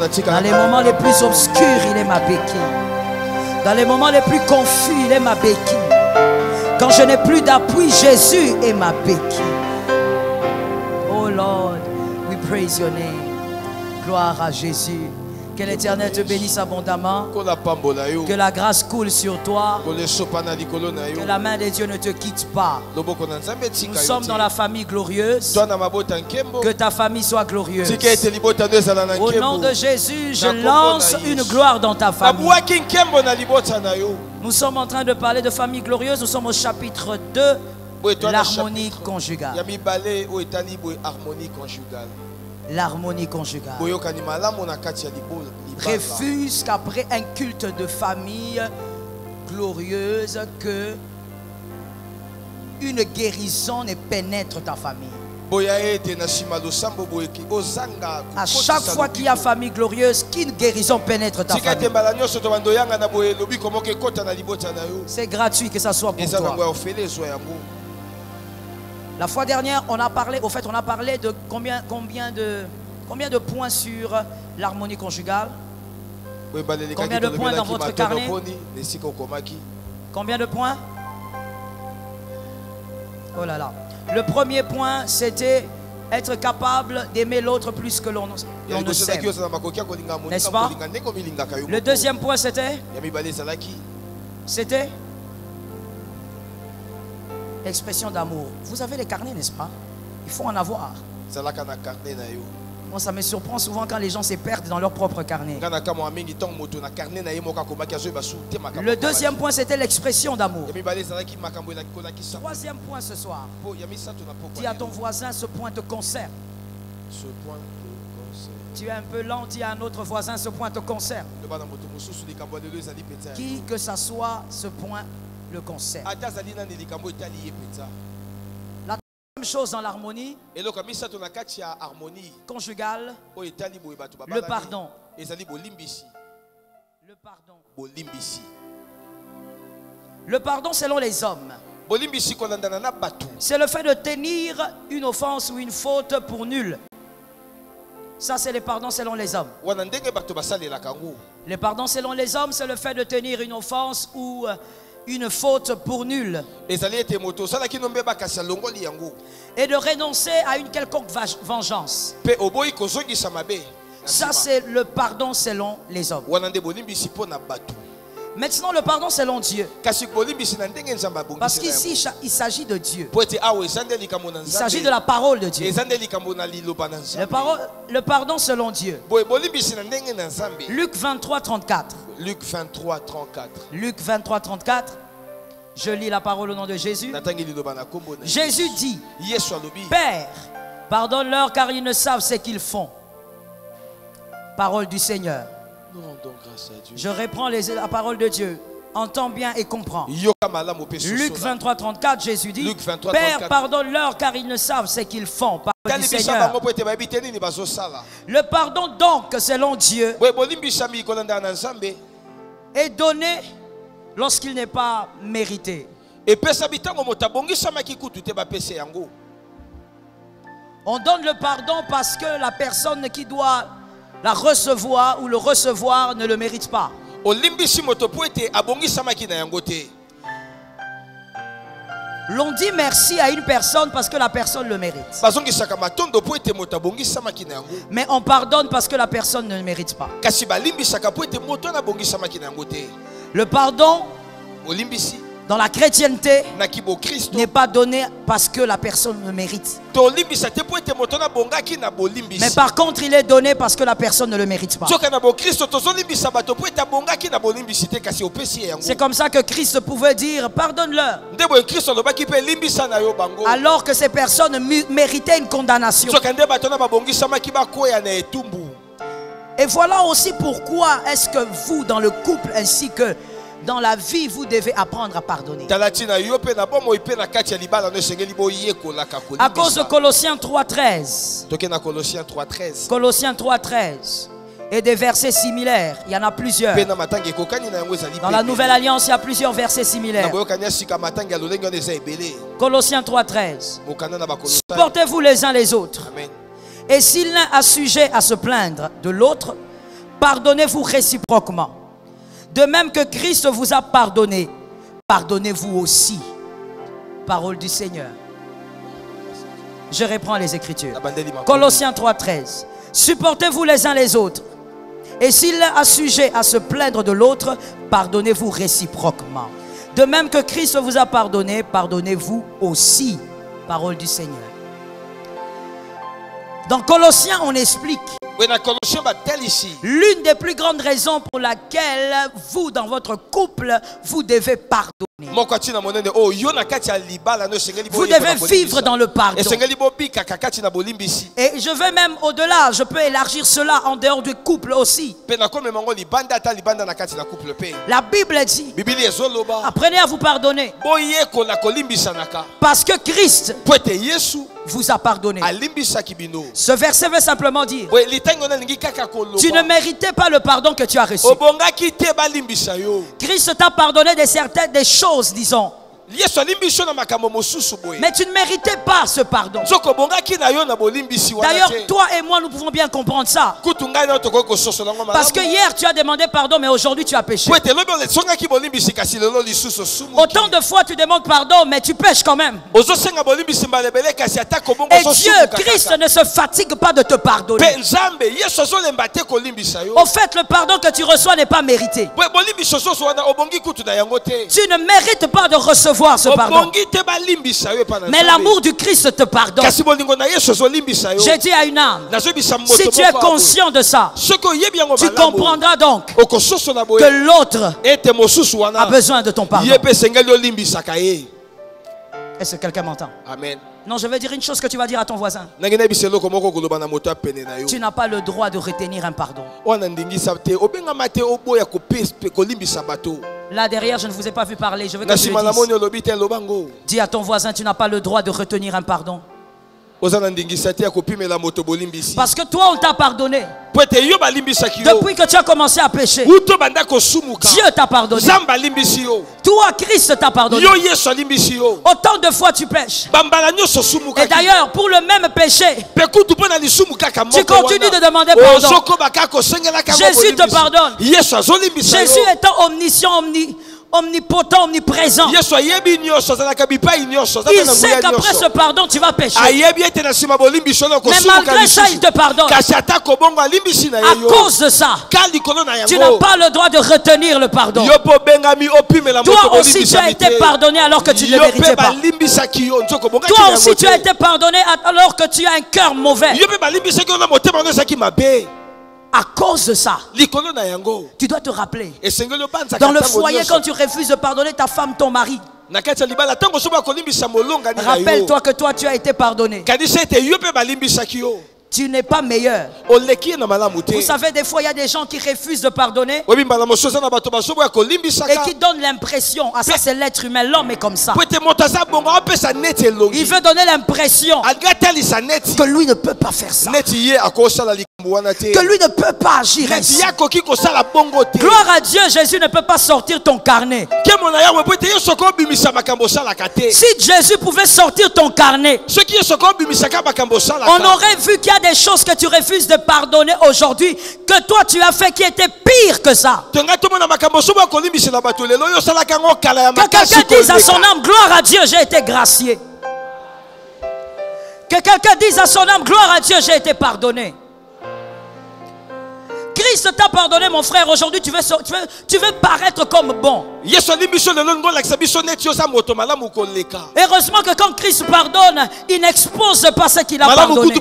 Dans les moments les plus obscurs, il est ma béquille. Dans les moments les plus confus, il est ma béquille. Quand je n'ai plus d'appui, Jésus est ma béquille. Oh Lord, we praise your name. Gloire à Jésus. Que l'Éternel te bénisse abondamment. Que la grâce coule sur toi. Que la main de Dieu ne te quitte pas. Nous sommes dans la famille glorieuse. Que ta famille soit glorieuse. Au nom de Jésus, je lance une gloire dans ta famille. Nous sommes en train de parler de famille glorieuse. Nous sommes au chapitre 2, l'harmonie conjugale. L'harmonie conjugale. Refuse qu'après un culte de famille glorieuse, que une guérison ne pénètre ta famille. À chaque fois qu'il y a famille glorieuse, qu'une guérison pénètre ta famille. C'est gratuit, que ça soit pour toi. La fois dernière, on a parlé, au fait, on a parlé de combien de points sur l'harmonie conjugale? Combien de points dans votre carnet? Combien de points? Oh là là. Le premier point, c'était être capable d'aimer l'autre plus que l'on ne s'aime. N'est-ce pas? Le deuxième point, c'était expression d'amour. Vous avez les carnets, n'est-ce pas? Il faut en avoir. Moi, ça me surprend souvent quand les gens se perdent dans leur propre carnet. Le deuxième point, c'était l'expression d'amour. Troisième point ce soir. Dis à ton voisin, ce point te concerne. Tu es un peu lent, dis à un autre voisin, ce point te concerne. Qui que ça soit, ce point le concerne. La troisième chose dans l'harmonie conjugale, le pardon. Le pardon selon les hommes, c'est le fait de tenir une offense ou une faute pour nulle. Ça, c'est le pardon selon les hommes. Le pardon selon les hommes, c'est le fait de tenir une offense ou une faute pour nulle. Et de renoncer à une quelconque vengeance. Ça, c'est le pardon selon les hommes. Maintenant, le pardon selon Dieu. Parce qu'ici, il s'agit de Dieu. Il s'agit de la parole de Dieu. Le pardon selon Dieu. Luc 23, 34. Luc 23, 34. Luc 23, 34. Je lis la parole au nom de Jésus. Jésus dit: Père, pardonne-leur car ils ne savent ce qu'ils font. Parole du Seigneur. Nous rendons grâce à Dieu. Je reprends la parole de Dieu. Entends bien et comprends. Luc 23, 34, Jésus dit: Père, pardonne-leur car ils ne savent ce qu'ils font. Parole du Seigneur. Le pardon donc selon Dieu est donné lorsqu'il n'est pas mérité. On donne le pardon parce que la personne qui doit la recevoir ou le recevoir ne le mérite pas. L'on dit merci à une personne parce que la personne le mérite. Mais on pardonne parce que la personne ne le mérite pas. Le pardon dans la chrétienté n'est pas donné parce que la personne le mérite. Mais par contre, il est donné parce que la personne ne le mérite pas. C'est comme ça que Christ pouvait dire: pardonne-leur, alors que ces personnes méritaient une condamnation. Et voilà aussi pourquoi est-ce que vous, dans le couple ainsi que dans la vie, vous devez apprendre à pardonner. À cause de Colossiens 3.13. Colossiens 3.13. Et des versets similaires. Il y en a plusieurs. Dans la Nouvelle Alliance, il y a plusieurs versets similaires. Colossiens 3.13. Supportez-vous les uns les autres. Amen. Et s'il l'un a sujet à se plaindre de l'autre, pardonnez-vous réciproquement. De même que Christ vous a pardonné, pardonnez-vous aussi. Parole du Seigneur. Je reprends les Écritures. Colossiens 3,13. Supportez-vous les uns les autres. Et s'il a sujet à se plaindre de l'autre, pardonnez-vous réciproquement. De même que Christ vous a pardonné, pardonnez-vous aussi. Parole du Seigneur. Dans Colossiens, on explique l'une des plus grandes raisons pour laquelle vous, dans votre couple, vous devez pardonner. Vous devez vivre dans le pardon. Et je vais même au-delà, je peux élargir cela en dehors du couple aussi. La Bible dit, apprenez à vous pardonner. Parce que Christ vous a pardonné. Ce verset veut simplement dire, tu ne méritais pas le pardon que tu as reçu. Christ t'a pardonné de certaines des choses, disons. Mais tu ne méritais pas ce pardon. D'ailleurs, toi et moi, nous pouvons bien comprendre ça. Parce que hier, tu as demandé pardon, mais aujourd'hui, tu as péché. Autant de fois, tu demandes pardon, mais tu pêches quand même. Et Dieu, Christ, ne se fatigue pas de te pardonner. Au fait, le pardon que tu reçois n'est pas mérité. Tu ne mérites pas de recevoir ce pardon. Mais l'amour du Christ te pardonne. J'ai dit à une âme, si tu es conscient de ça, tu comprendras donc que l'autre a besoin de ton pardon. Est-ce que quelqu'un m'entend? Amen. Non, je vais dire une chose que tu vas dire à ton voisin. Tu n'as pas le droit de retenir un pardon. Là derrière, je ne vous ai pas vu parler. Je veux que tu le dises. Dis à ton voisin, tu n'as pas le droit de retenir un pardon. Parce que toi, on t'a pardonné. Depuis que tu as commencé à pécher, Dieu t'a pardonné. Toi, Christ t'a pardonné. Autant de fois tu pêches. Et d'ailleurs, pour le même péché, tu continues de demander pardon. Jésus te pardonne. Jésus étant omniscient, omnipotent, omniprésent, il sait qu'après ce pardon tu vas pécher. Mais malgré ça il te pardonne. À cause de ça, tu n'as pas le droit de retenir le pardon. Toi aussi tu as été pardonné alors que tu ne le méritais pas. Toi aussi tu as été pardonné alors que tu as un cœur mauvais. À cause de ça, tu dois te rappeler. Dans le foyer, quand tu refuses de pardonner ta femme, ton mari, rappelle-toi que toi tu as été pardonné. Tu n'es pas meilleur. Vous savez, des fois il y a des gens qui refusent de pardonner et qui donnent l'impression, ah ça c'est l'être humain, l'homme est comme ça. Il veut donner l'impression que lui ne peut pas faire ça, que lui ne peut pas agir ainsi. Gloire à Dieu, Jésus ne peut pas sortir ton carnet. Si Jésus pouvait sortir ton carnet, on aurait vu qu'il y a des choses que tu refuses de pardonner aujourd'hui, que toi tu as fait qui étaient pires que ça. Que quelqu'un dise à son âme, gloire à Dieu, j'ai été gracié. Que quelqu'un dise à son âme, gloire à Dieu, j'ai été pardonné. Christ t'a pardonné, mon frère. Aujourd'hui, tu veux paraître comme bon. Heureusement que quand Christ pardonne, il n'expose pas ce qu'il a pardonné.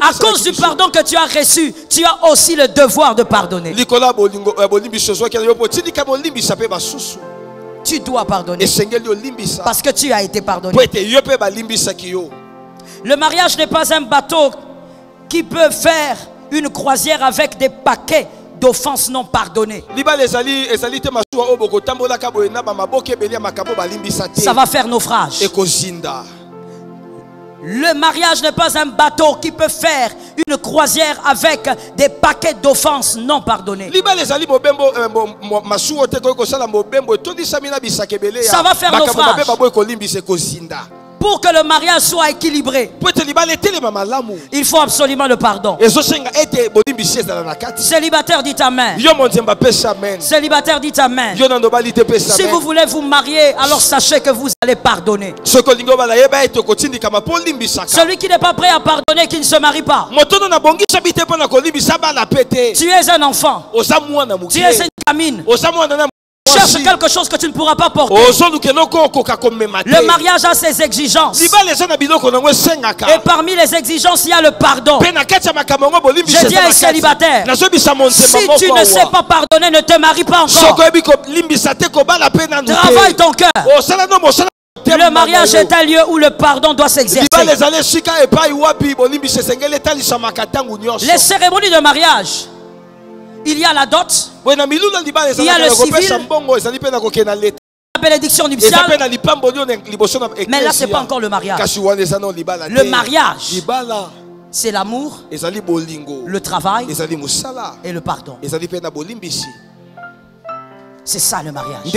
À cause du pardon que tu as reçu, tu as aussi le devoir de pardonner. Tu dois pardonner parce que tu as été pardonné. Le mariage n'est pas un bateau qui peut faire une croisière avec des paquets d'offenses non pardonnées. Ça va faire naufrage. Le mariage n'est pas un bateau qui peut faire une croisière avec des paquets d'offenses non pardonnées. Ça va faire naufrage. pour que le mariage soit équilibré, il faut absolument le pardon. Célibataire, dites amen. Célibataire, dites amen. Si vous voulez vous marier, alors sachez que vous allez pardonner. Celui qui n'est pas prêt à pardonner, qui ne se marie pas. Tu es un enfant. Tu es une gamine. Cherche quelque chose que tu ne pourras pas porter. Le mariage a ses exigences. Et parmi les exigences, il y a le pardon. Je dis à un célibataire, si tu ne sais pas pardonner, ne te marie pas encore. Travaille ton cœur. Le mariage est un lieu où le pardon doit s'exercer. Les cérémonies de mariage, il y a la dot, il y a le civil, la bénédiction nuptiale, mais là c'est pas encore le mariage. Le mariage, c'est l'amour, le travail et le pardon. C'est ça le mariage.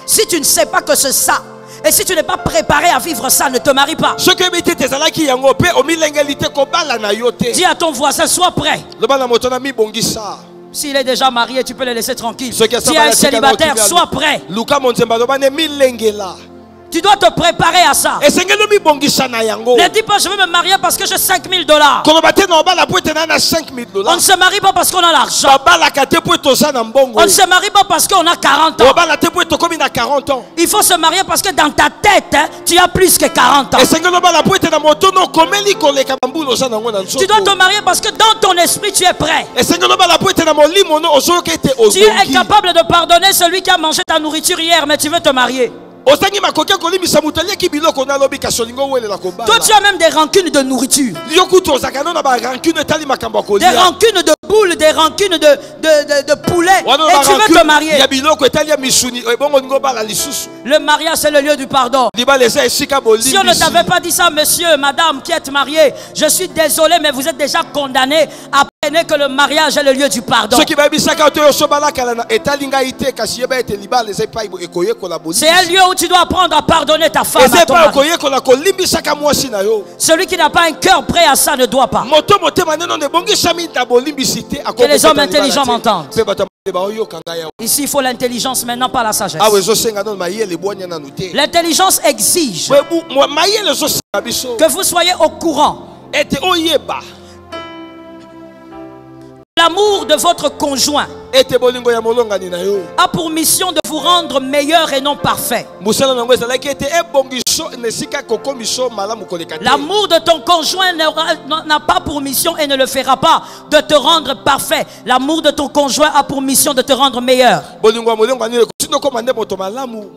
Si tu ne sais pas que c'est ça, et si tu n'es pas préparé à vivre ça, ne te marie pas. Dis à ton voisin, sois prêt. S'il est déjà marié, tu peux le laisser tranquille. Si tu es un célibataire, sois prêt. Tu dois te préparer à ça. Ne dis pas je veux me marier parce que j'ai $5 000. On ne se marie pas parce qu'on a l'argent. On ne se marie pas parce qu'on a 40 ans. Il faut se marier parce que dans ta tête, tu as plus que 40 ans. Tu dois te marier parce que dans ton esprit, tu es prêt. Tu es incapable de pardonner celui qui a mangé ta nourriture hier, mais tu veux te marier. Toi, tu as même des rancunes de nourriture, des rancunes de boules, des rancunes de poulet, et tu veux te marier. Le mariage, c'est le lieu du pardon. Si on ne t'avait pas dit ça, monsieur, madame qui êtes marié, je suis désolé, mais vous êtes déjà condamné. Apprenez que le mariage est le lieu du pardon. C'est un lieu où tu dois apprendre à pardonner ta femme, à ton mari. Celui qui n'a pas un cœur prêt à ça ne doit pas. Que les hommes intelligents m'entendent. Ici, il faut l'intelligence maintenant, pas la sagesse. L'intelligence exige que vous soyez au courant. L'amour de votre conjoint a pour mission de vous rendre meilleur et non parfait. L'amour de ton conjoint n'a pas pour mission et ne le fera pas de te rendre parfait. L'amour de ton conjoint a pour mission de te rendre meilleur.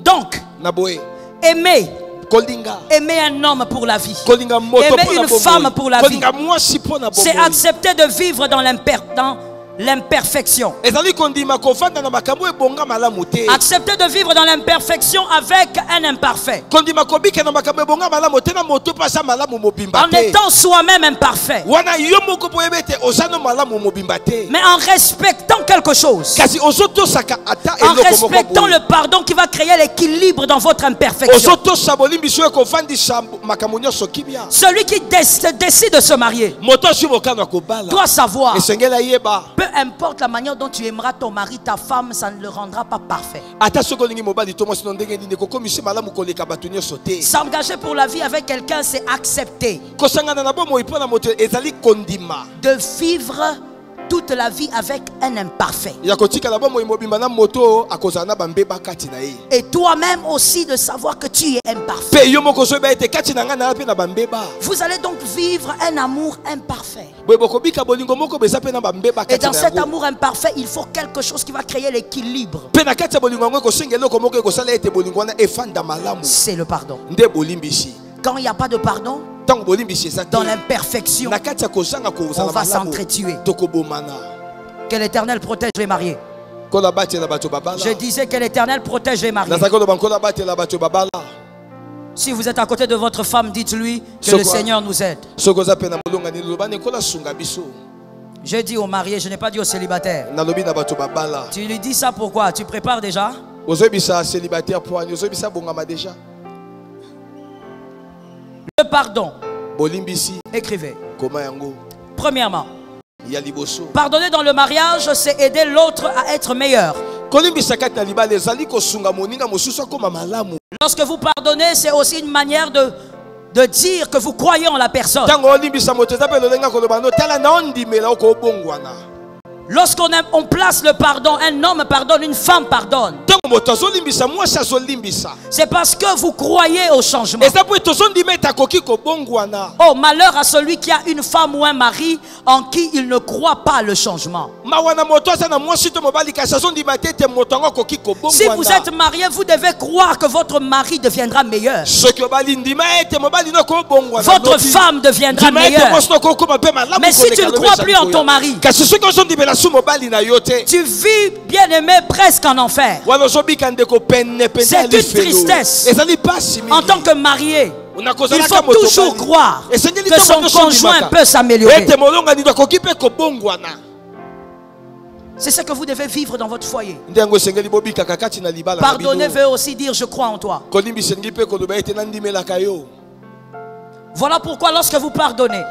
Donc, aimer un homme pour la vie, aimer une femme pour la vie, c'est accepter de vivre dans l'imperfection. Accepter de vivre dans l'imperfection avec un imparfait. En étant soi-même imparfait, mais en respectant quelque chose, en respectant le pardon qui va créer l'équilibre dans votre imperfection. Celui qui décide de se marier doit savoir, peu importe la manière dont tu aimeras ton mari, ta femme, ça ne le rendra pas parfait. S'engager pour la vie avec quelqu'un, c'est accepter de vivre toute la vie avec un imparfait. Et toi-même aussi de savoir que tu es imparfait. Vous allez donc vivre un amour imparfait. Et dans cet amour imparfait, il faut quelque chose qui va créer l'équilibre. C'est le pardon. Quand il n'y a pas de pardon, dans l'imperfection, on va s'entretuer. Que l'Éternel protège les mariés. Je disais que l'Éternel protège les mariés. Si vous êtes à côté de votre femme, dites-lui que le Seigneur nous aide. Je dis aux mariés, je n'ai pas dit aux célibataires. Tu lui dis ça pourquoi? Tu prépares déjà? Le pardon. Bolimbisi. Écrivez. Comment yango? Premièrement, Ya liboso. pardonner dans le mariage, c'est aider l'autre à être meilleur. Kolimbisa kati na libala ezali kosunga moninga mosusu akoma malamu. Lorsque vous pardonnez, c'est aussi une manière de dire que vous croyez en la personne. Tango olimbisa moto eza pe lolenga koloba no tala na ondimela oko bongwana. Lorsqu'on on place le pardon, un homme pardonne, une femme pardonne. Tango moto azolimbisa mwasi azolimbisa. C'est parce que vous croyez au changement. Eza po tozondima etakoki kobongwana. Oh, malheur à celui qui a une femme ou un mari en qui il ne croit pas le changement. Mawana moto aza na mwasi to mobali kasi azondima tete moto ngo koki kobongwana. Si vous êtes marié, vous devez croire que votre mari deviendra meilleur. Votre femme deviendra meilleure. Mais si tu ne crois plus en ton mari, tu vis, bien aimé, presque en enfer. C'est une tristesse. En tant que marié, il faut toujours croire que son conjoint peut s'améliorer. C'est ce que vous devez vivre dans votre foyer. Pardonner veut aussi dire je crois en toi. Voilà pourquoi lorsque vous pardonnez,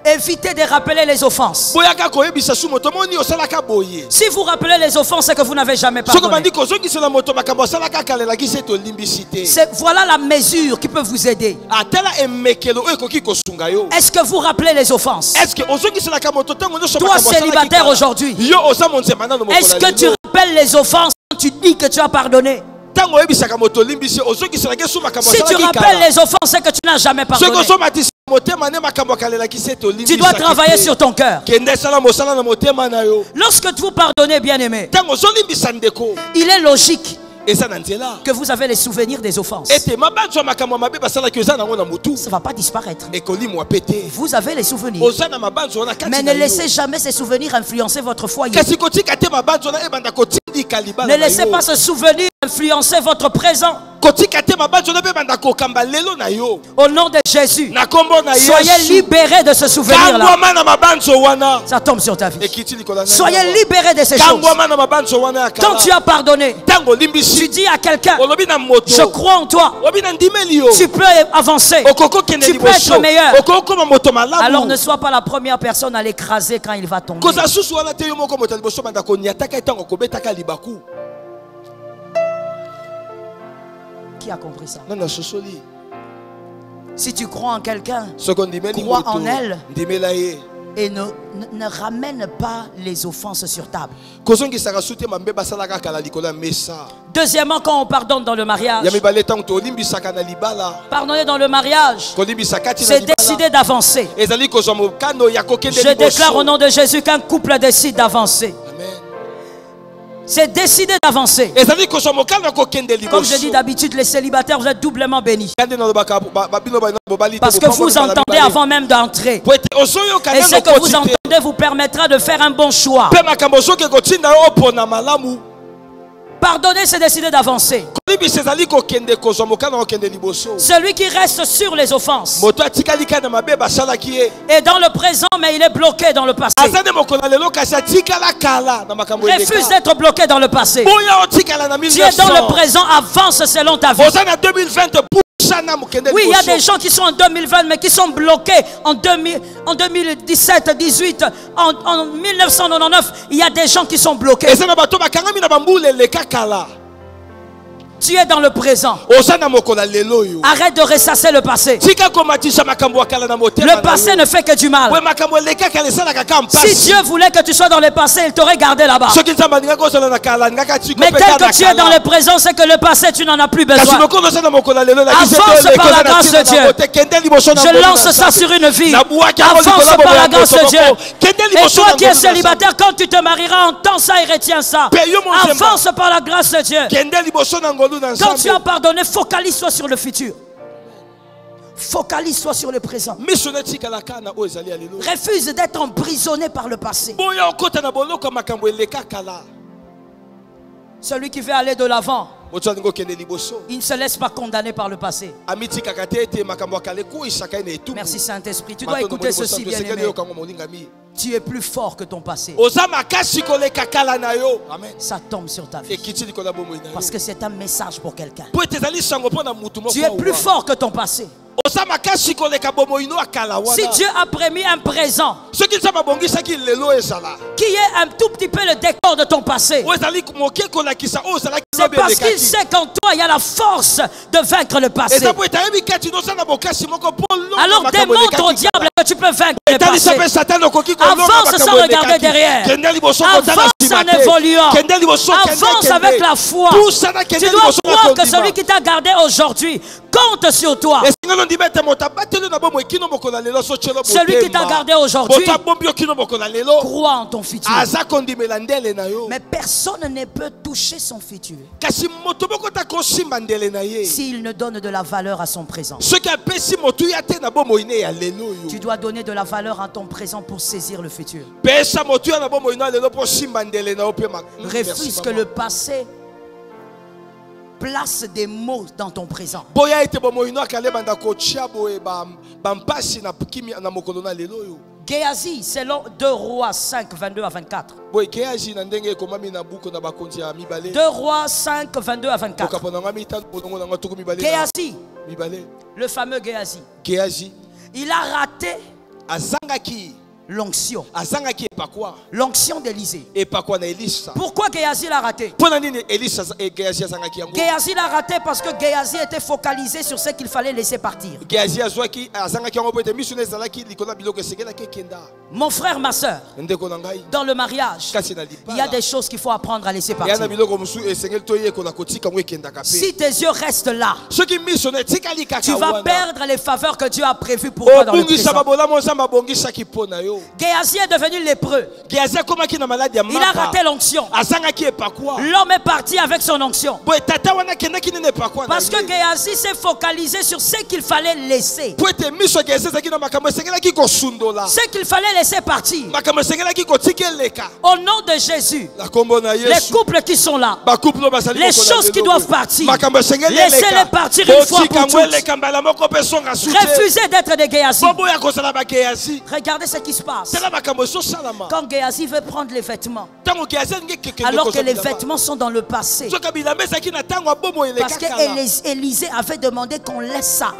évitez de rappeler les offenses. Si vous rappelez les offenses, c'est que vous n'avez jamais pardonné. Voilà la mesure qui peut vous aider. Est-ce que vous rappelez les offenses? Toi célibataire aujourd'hui, est-ce que tu rappelles les offenses quand tu dis que tu as pardonné? Si tu rappelles les offenses, c'est que tu n'as jamais pardonné. Tu dois travailler sur ton cœur. Lorsque vous pardonnez, bien aimé, il est logique que vous avez les souvenirs des offenses. Ça ne va pas disparaître. Vous avez les souvenirs. Mais ne laissez jamais ces souvenirs influencer votre foyer. Ne laissez pas ce souvenir influencer votre présent. Au nom de Jésus, soyez libérés de ce souvenir-là. Ça tombe sur ta vie. Soyez libérés de ces choses. Quand tu as pardonné, tu dis à quelqu'un, je crois en toi. Tu peux avancer. Tu peux être meilleur. Alors ne sois pas la première personne à l'écraser quand il va tomber. Qui a compris ça? Si tu crois en quelqu'un, crois en elle et ne ramène pas les offenses sur table. Deuxièmement, quand on pardonne dans le mariage, pardonner dans le mariage, c'est décider d'avancer. Je déclare au nom de Jésus qu'un couple décide d'avancer. C'est décider d'avancer. Comme je dis d'habitude, les célibataires, vous êtes doublement bénis. Parce que vous entendez avant même d'entrer. Et ce que vous entendez vous permettra de faire un bon choix. Pardonner, c'est décider d'avancer. Celui qui reste sur les offenses est dans le présent, mais il est bloqué dans le passé. Refuse d'être bloqué dans le passé. Tu es dans le présent, avance selon ta vie. Oui, il y a des gens qui sont en 2020, mais qui sont bloqués en 2017, 18, en 1999. Il y a des gens qui sont bloqués. Tu es dans le présent. Arrête de ressasser le passé. Le passé ne fait que du mal. Si Dieu voulait que tu sois dans le passé, il t'aurait gardé là-bas. Mais tel que tu es dans le présent, c'est que le passé, tu n'en as plus besoin. Avance par la grâce de Dieu. Je lance ça sur une vie. Avance par la grâce de Dieu. Et toi qui es célibataire, quand tu te marieras, entends ça et retiens ça. Avance par la grâce de Dieu. Quand tu as pardonné, focalise-toi sur le futur. Focalise-toi sur le présent. Refuse d'être emprisonné par le passé. Celui qui veut aller de l'avant, il ne se laisse pas condamner par le passé. Merci Saint-Esprit. Tu dois écouter ceci, bien-aimé. Tu es plus fort que ton passé. Amen. Ça tombe sur ta vie. Parce que c'est un message pour quelqu'un. Tu es plus fort que ton passé. Si Dieu a prémis un présent qui est un tout petit peu le décor de ton passé, c'est parce qu'il sait qu'en toi il y a la force de vaincre le passé. Alors démontre au diable que tu peux vaincre le passé. Avance sans regarder derrière. Avance en évoluant. Avance avec la foi. Tu dois croire que celui qui t'a gardé aujourd'hui compte sur toi. Celui qui t'a gardé aujourd'hui croit en ton futur. Mais personne ne peut toucher son futur s'il ne donne de la valeur à son présent. Tu dois donner de la valeur à ton présent pour saisir le futur. Refuse que le passé place des mots dans ton présent. Géasi, selon 2 Rois 5, 22 à 24. 2 Rois 5, 22 à 24. Géasi, le fameux Géasi, il a raté l'onction. L'onction d'Élisée. Pourquoi Géasi l'a raté? Géasi l'a raté parce que Géasi était focalisé sur ce qu'il fallait laisser partir. Mon frère, ma soeur, dans le mariage, il y a des choses qu'il faut apprendre à laisser partir. Si tes yeux restent là, tu vas perdre les faveurs que Dieu a prévues pour toi dans le présent. Géasi est devenu lépreux. Il a raté l'onction. L'homme est parti avec son onction. Parce que Géasi s'est focalisé sur ce qu'il fallait laisser. Ce qu'il fallait laisser partir. Au nom de Jésus, les couples qui sont là, les choses qui doivent partir, laissez-les partir une fois pour toutes. Refusez d'être des Géasi. Regardez ce qui se passe. Quand Géasi veut prendre les vêtements, alors que les vêtements sont dans le passé, parce que Élisée avait demandé qu'on laisse ça.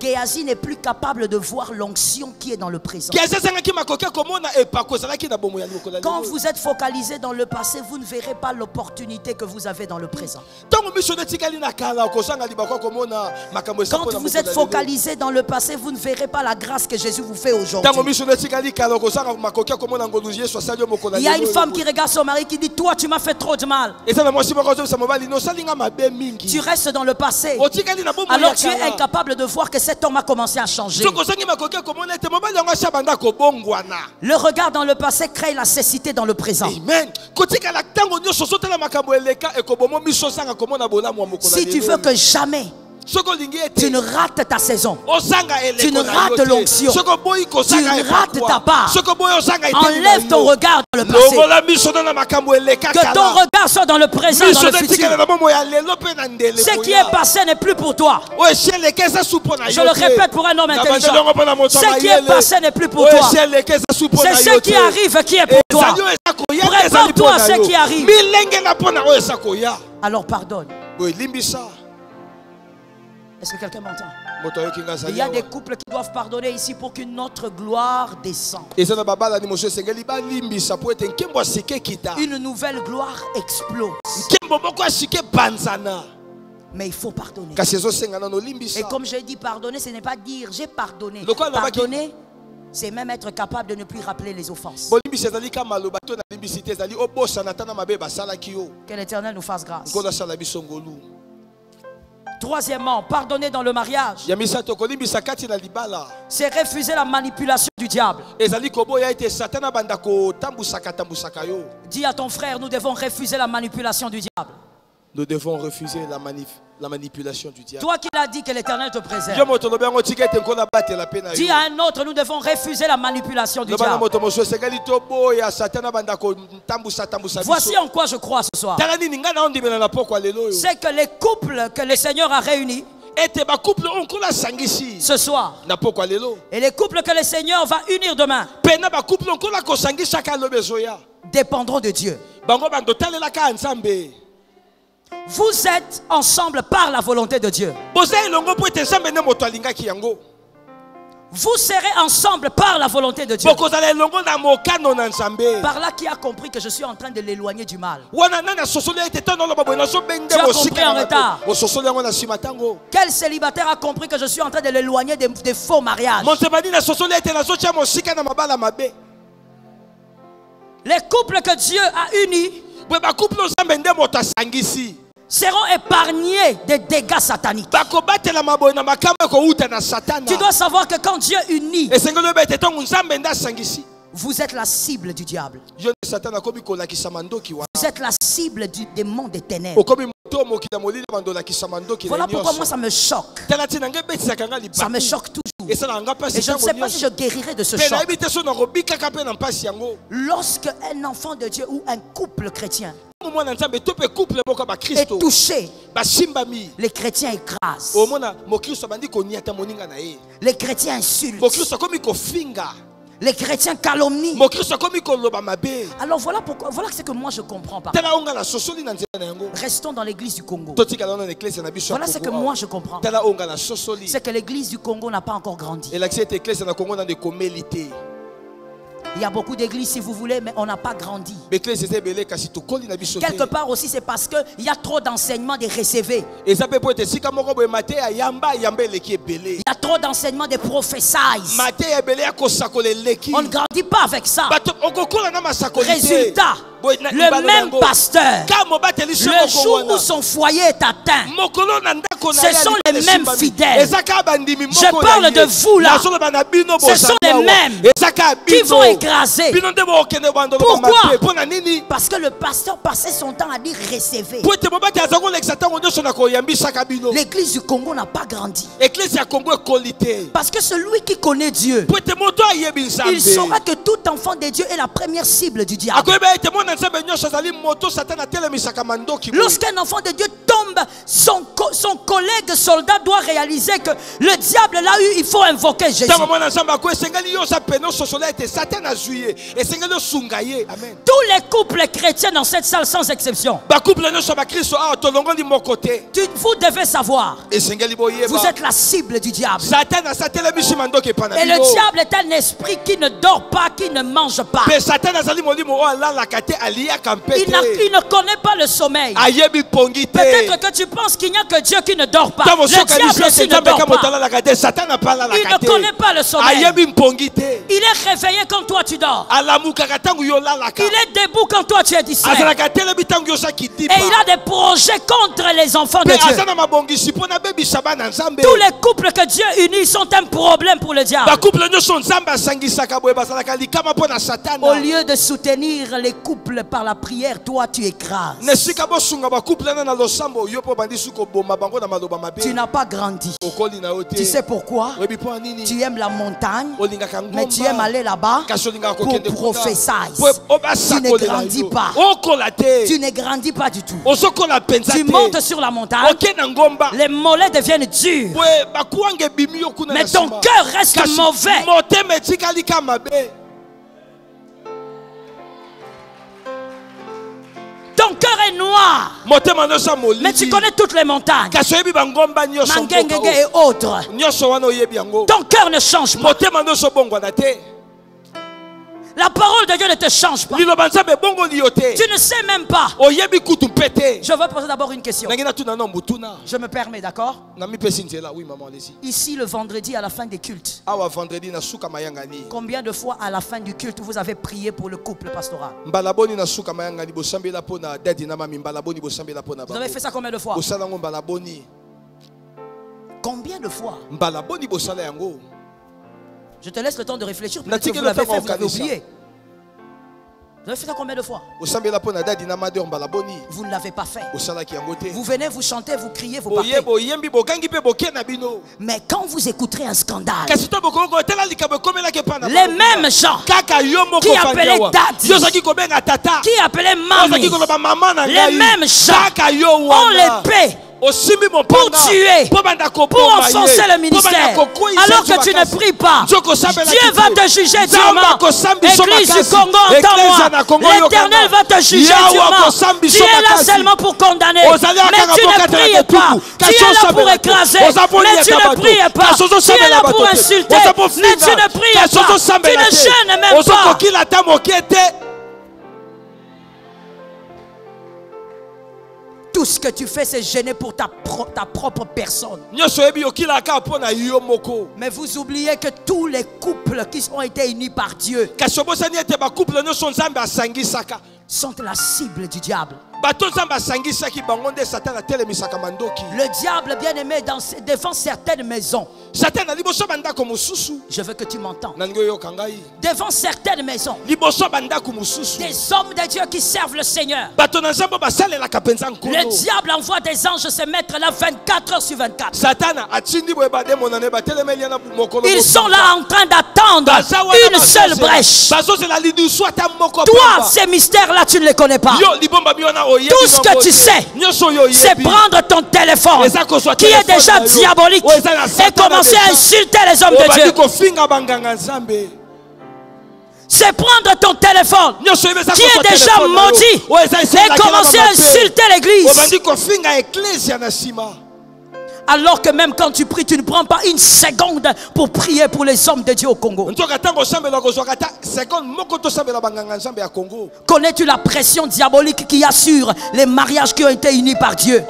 Géasi n'est plus capable de voir l'onction qui est dans le présent. Quand vous êtes focalisé dans le passé, vous ne verrez pas l'opportunité que vous avez dans le présent. Quand vous êtes focalisé dans le passé, vous ne verrez pas la grâce que Jésus vous fait aujourd'hui. Il y a une femme qui regarde son mari qui dit: toi tu m'as fait trop de mal. Tu restes dans le passé, alors tu es incapable de voir que cet homme a commencé à changer. Le regard dans le passé crée la cécité dans le présent. Si tu veux que jamais tu ne rates ta saison, tu ne rates l'onction, tu ne rates ta part, enlève ton regard dans le passé, que ton regard soit dans le présent, dans le futur. Ce qui est passé n'est plus pour toi. Je le répète pour un homme intelligent, ce qui est passé n'est plus pour toi. C'est ce qui arrive qui est pour toi. Prépare-toi à ce qui arrive. Alors pardonne. Est-ce que quelqu'un m'entend? Il y a des couples qui doivent pardonner ici pour qu'une autre gloire descende. Une nouvelle gloire explose. Mais il faut pardonner. Et comme j'ai dit pardonner, ce n'est pas dire j'ai pardonné. Pardonner, c'est même être capable de ne plus rappeler les offenses. Que l'Éternel nous fasse grâce. Troisièmement, pardonner dans le mariage, c'est refuser la manipulation du diable. Dis à ton frère, nous devons refuser la manipulation du diable. Nous devons refuser la manipulation du diable. Toi qui l'as dit, que l'Éternel te préserve. Dis à un autre, nous devons refuser la manipulation du diable. Voici en quoi je crois ce soir. C'est que les couples que le Seigneur a réunis, ce soir. Et les couples que le Seigneur va unir demain dépendront de Dieu. Vous êtes ensemble par la volonté de Dieu. Vous serez ensemble par la volonté de Dieu. Par là, qui a compris que je suis en train de l'éloigner du mal? Tu as compris en retard. Quel célibataire a compris que je suis en train de l'éloigner des faux mariages? Les couples que Dieu a unis seront épargnés des dégâts sataniques. Tu dois savoir que quand Dieu unit, vous êtes la cible du diable. Vous êtes la cible du démon des ténèbres. Voilà pourquoi moi ça me choque. Ça me choque toujours. Et je ne sais pas si je guérirai de ce choc. Lorsque un enfant de Dieu ou un couple chrétien est touché, les chrétiens écrasent. Les chrétiens insultent. Les chrétiens calomnient. Alors voilà pourquoi, voilà ce que moi je comprends pas. Restons dans l'église du Congo. Voilà ce que moi je comprends. C'est que l'église du Congo n'a pas encore grandi. Il y a beaucoup d'églises si vous voulez, mais on n'a pas grandi. Quelque part aussi c'est parce qu'il y a trop d'enseignements des recevés. Il y a trop d'enseignements des prophéties. On ne grandit pas avec ça. Résultat, le même pasteur, le jour où son foyer est atteint, ce sont les mêmes fidèles. Je parle de vous là. Ce sont les mêmes qui vont écraser. Pourquoi? Parce que le pasteur passait son temps à dire recevez. L'église du Congo n'a pas grandi. Parce que celui qui connaît Dieu, il saura que tout enfant de Dieu est la première cible du diable. Lorsqu'un enfant de Dieu tombe, son collègue soldat doit réaliser que le diable l'a eu, il faut invoquer Jésus. Tous les couples chrétiens dans cette salle sans exception, vous devez savoir, vous êtes la cible du diable. Et le diable est un esprit qui ne dort pas, qui ne mange pas. Il ne connaît pas le sommeil. Peut-être que tu penses qu'il n'y a que Dieu qui ne dort pas. Le diable aussi ne dort pas. Il ne connaît pas le sommeil. Il est réveillé quand toi tu dors. Il est debout quand toi tu es distrait. Et il a des projets contre les enfants de Dieu. Tous les couples que Dieu unit sont un problème pour le diable. Au lieu de soutenir les couples par la prière, toi tu écrases. Tu n'as pas grandi. Tu sais pourquoi? Tu aimes la montagne, mais tu aimes aller là-bas pour prophétiser. Tu ne grandis pas. Tu ne grandis pas du tout. Tu montes sur la montagne, les mollets deviennent durs, mais ton cœur reste mauvais. Ton cœur est noir, mais tu connais toutes les montagnes, Mangengenge et autres. Ton cœur ne change pas. La parole de Dieu ne te change pas. Tu ne sais même pas. Je veux poser d'abord une question. Je me permets, d'accord? Ici, le vendredi à la fin des cultes, combien de fois à la fin du culte vous avez prié pour le couple pastoral? Vous avez fait ça combien de fois? Combien de fois? Je te laisse le temps de réfléchir. Peut-être que vous l'avez fait, vous l'avez oublié. Vous avez fait ça combien de fois? Vous ne l'avez pas fait. Vous venez, vous chantez, vous criez, vous partez. Mais quand vous écouterez un scandale, les mêmes gens qui appelaient daddy, qui appelaient mamie, les mêmes gens ont l'épée pour tuer, pour enfoncer le ministère, alors que tu ne pries pas. Dieu va te juger durement. Église du Congo, entends-moi. L'Éternel va te juger durement. Tu es là seulement pour condamner, mais tu ne pries pas. Tu es là pour écraser, mais tu ne pries pas. Tu es là pour insulter, mais tu ne pries pas. Tu ne jeûnes même pas. Tout ce que tu fais, c'est gêner pour ta propre personne. Mais vous oubliez que tous les couples qui ont été unis par Dieu sont la cible du diable. Le diable, bien aimé, défend certaines maisons. Je veux que tu m'entends. Devant certaines maisons, des hommes de Dieu qui servent le Seigneur, le diable envoie des anges se mettre là 24 heures sur 24. Ils sont là en train d'attendre une seule brèche. Toi, ces mystères-là, tu ne les connais pas. Tout ce que tu sais, c'est prendre ton téléphone qui est déjà diabolique et commencer à insulter les hommes de Dieu. C'est prendre ton téléphone qui est déjà maudit et commencer à insulter l'église. Alors que même quand tu pries, tu ne prends pas une seconde pour prier pour les hommes de Dieu au Congo. Connais-tu la pression diabolique qu'il y a sur les mariages qui ont été unis par Dieu?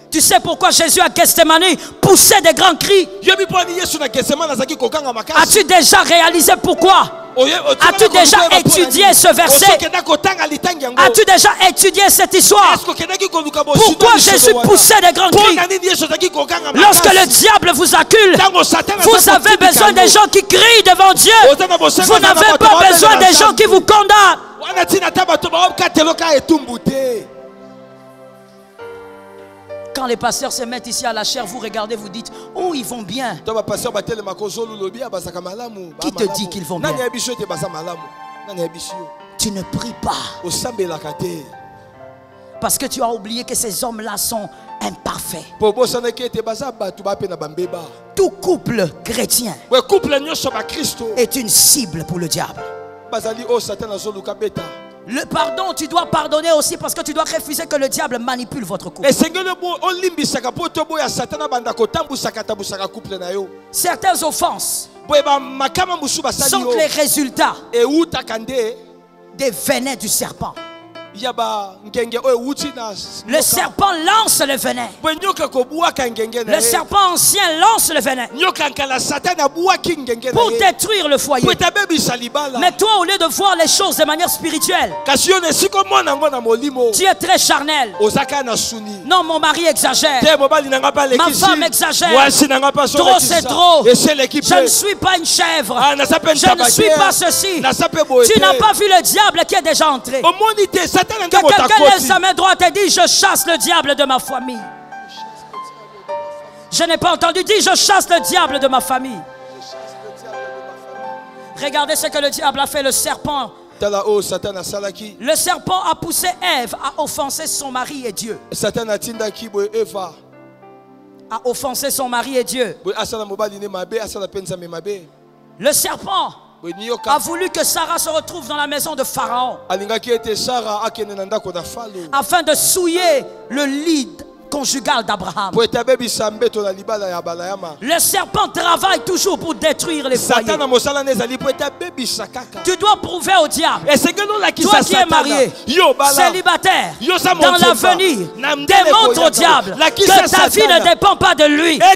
Tu sais pourquoi Jésus à Gethsemane poussait des grands cris? As-tu déjà réalisé pourquoi? As-tu déjà étudié ce verset? As-tu déjà étudié cette histoire? Pourquoi Jésus poussait des grands cris? Lorsque le diable vous accule, vous avez besoin des gens qui crient devant Dieu. Vous n'avez pas besoin des gens qui vous condamnent. Quand les pasteurs se mettent ici à la chair, vous regardez, vous dites, oh, ils vont bien. Qui te dit qu'ils vont bien? Tu ne pries pas. Parce que tu as oublié que ces hommes-là sont imparfaits. Tout couple chrétien est une cible pour le diable. Le pardon, tu dois pardonner aussi parce que tu dois refuser que le diable manipule votre couple. Certaines offenses sont les résultats des venins du serpent. Le serpent lance le venin. Le serpent ancien lance le venin pour détruire le foyer. Mais toi, au lieu de voir les choses de manière spirituelle, tu es très charnel. Non, mon mari exagère, ma femme exagère, trop c'est trop, je ne suis pas une chèvre, je ne suis pas ceci. Tu n'as pas vu le diable qui est déjà entré. Que quelqu'un lève sa main droite et dit, je chasse le diable de ma famille. Je n'ai pas entendu dire, je chasse le diable de ma famille. Regardez ce que le diable a fait, le serpent. Le serpent a poussé Ève à offenser son mari et Dieu. À offenser son mari et Dieu. Le serpent a voulu que Sarah se retrouve dans la maison de Pharaon afin de souiller le lit conjugal d'Abraham. Le serpent travaille toujours pour détruire les foyers. Tu dois prouver au diable, toi qui es marié, célibataire, dans l'avenir, démontre au diable que ta vie ne dépend pas de lui. Ta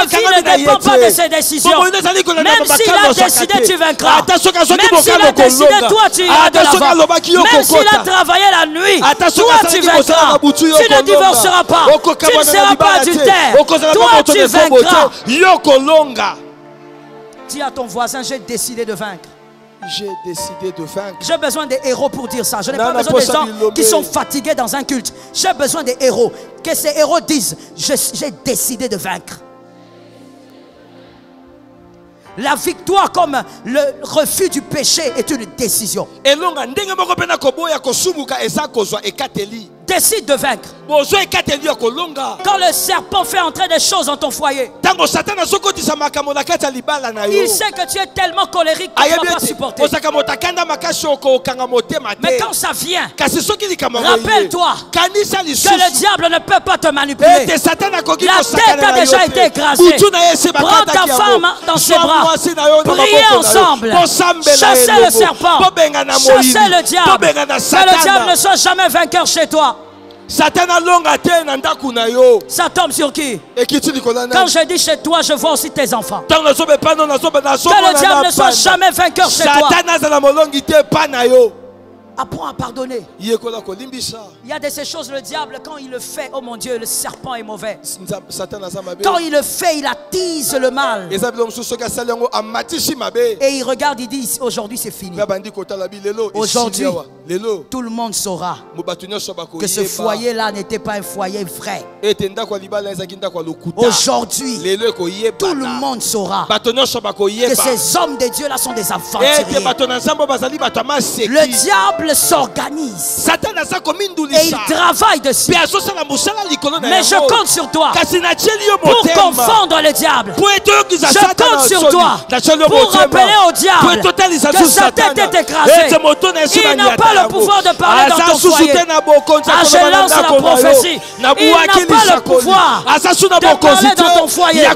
vie ne dépend pas de ses décisions. Même s'il a décidé, tu vaincras. Même s'il a décidé, toi tu iras de l'avant. Même s'il a travaillé la nuit, toi tu vaincras. Tu ne divorceras pas. Tu ne seras pas adultère. Toi tu vaincras. Dis à ton voisin, j'ai décidé de vaincre. J'ai décidé de vaincre. J'ai besoin des héros pour dire ça. Je n'ai pas besoin des gens qui sont fatigués dans un culte. J'ai besoin des héros. Que ces héros disent, j'ai décidé de vaincre. La victoire comme le refus du péché est une décision. Décide de vaincre. Quand le serpent fait entrer des choses dans ton foyer, il sait que tu es tellement colérique que tu ne vas pas supporter. Mais quand ça vient, rappelle-toi que le diable ne peut pas te manipuler. La tête a déjà été écrasée. Prends ta femme dans ses bras. Priez ensemble. Chassez le serpent. Chassez le diable. Que le diable ne soit jamais vainqueur chez toi. Ça tombe sur qui? Quand je dis chez toi, je vois aussi tes enfants. Que le diable ne soit jamais vainqueur chez toi. Apprends à pardonner. Il y a de ces choses, le diable, quand il le fait, oh mon Dieu, le serpent est mauvais. Quand il le fait, il attise le mal. Et il regarde, il dit, aujourd'hui c'est fini. Aujourd'hui, tout le monde saura que ce foyer-là n'était pas un foyer vrai. Aujourd'hui, tout le monde saura que ces hommes de Dieu-là sont des aventuriers. Le diable s'organise et il travaille dessus. Mais je compte sur toi pour confondre le diable. Je compte sur toi pour rappeler au diable que sa tête est écrasée. Il n'a pas le pouvoir de parler dans ton foyer. Ah, je lance la prophétie. Il n'a pas le pouvoir de parler dans ton foyer.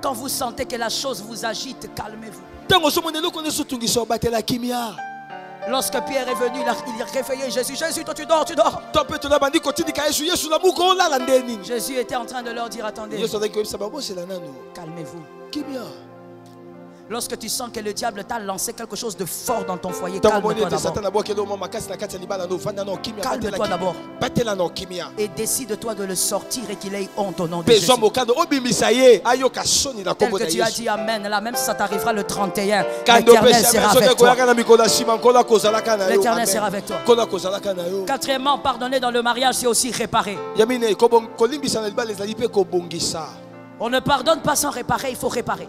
Quand vous sentez que la chose vous agite, calmez-vous. Lorsque Pierre est venu, il a réveillé Jésus. Jésus, toi tu dors, tu dors. Jésus était en train de leur dire, attendez, calmez-vous. Lorsque tu sens que le diable t'a lancé quelque chose de fort dans ton foyer, calme-toi d'abord. Calme-toi d'abord. Et décide-toi de le sortir et qu'il ait honte au nom de Jésus. Tel que tu as dit Amen, là même si ça t'arrivera le 31, l'Éternel sera avec toi. L'Éternel sera avec toi. Quatrièmement, pardonner dans le mariage, c'est aussi réparer. On ne pardonne pas sans réparer, il faut réparer.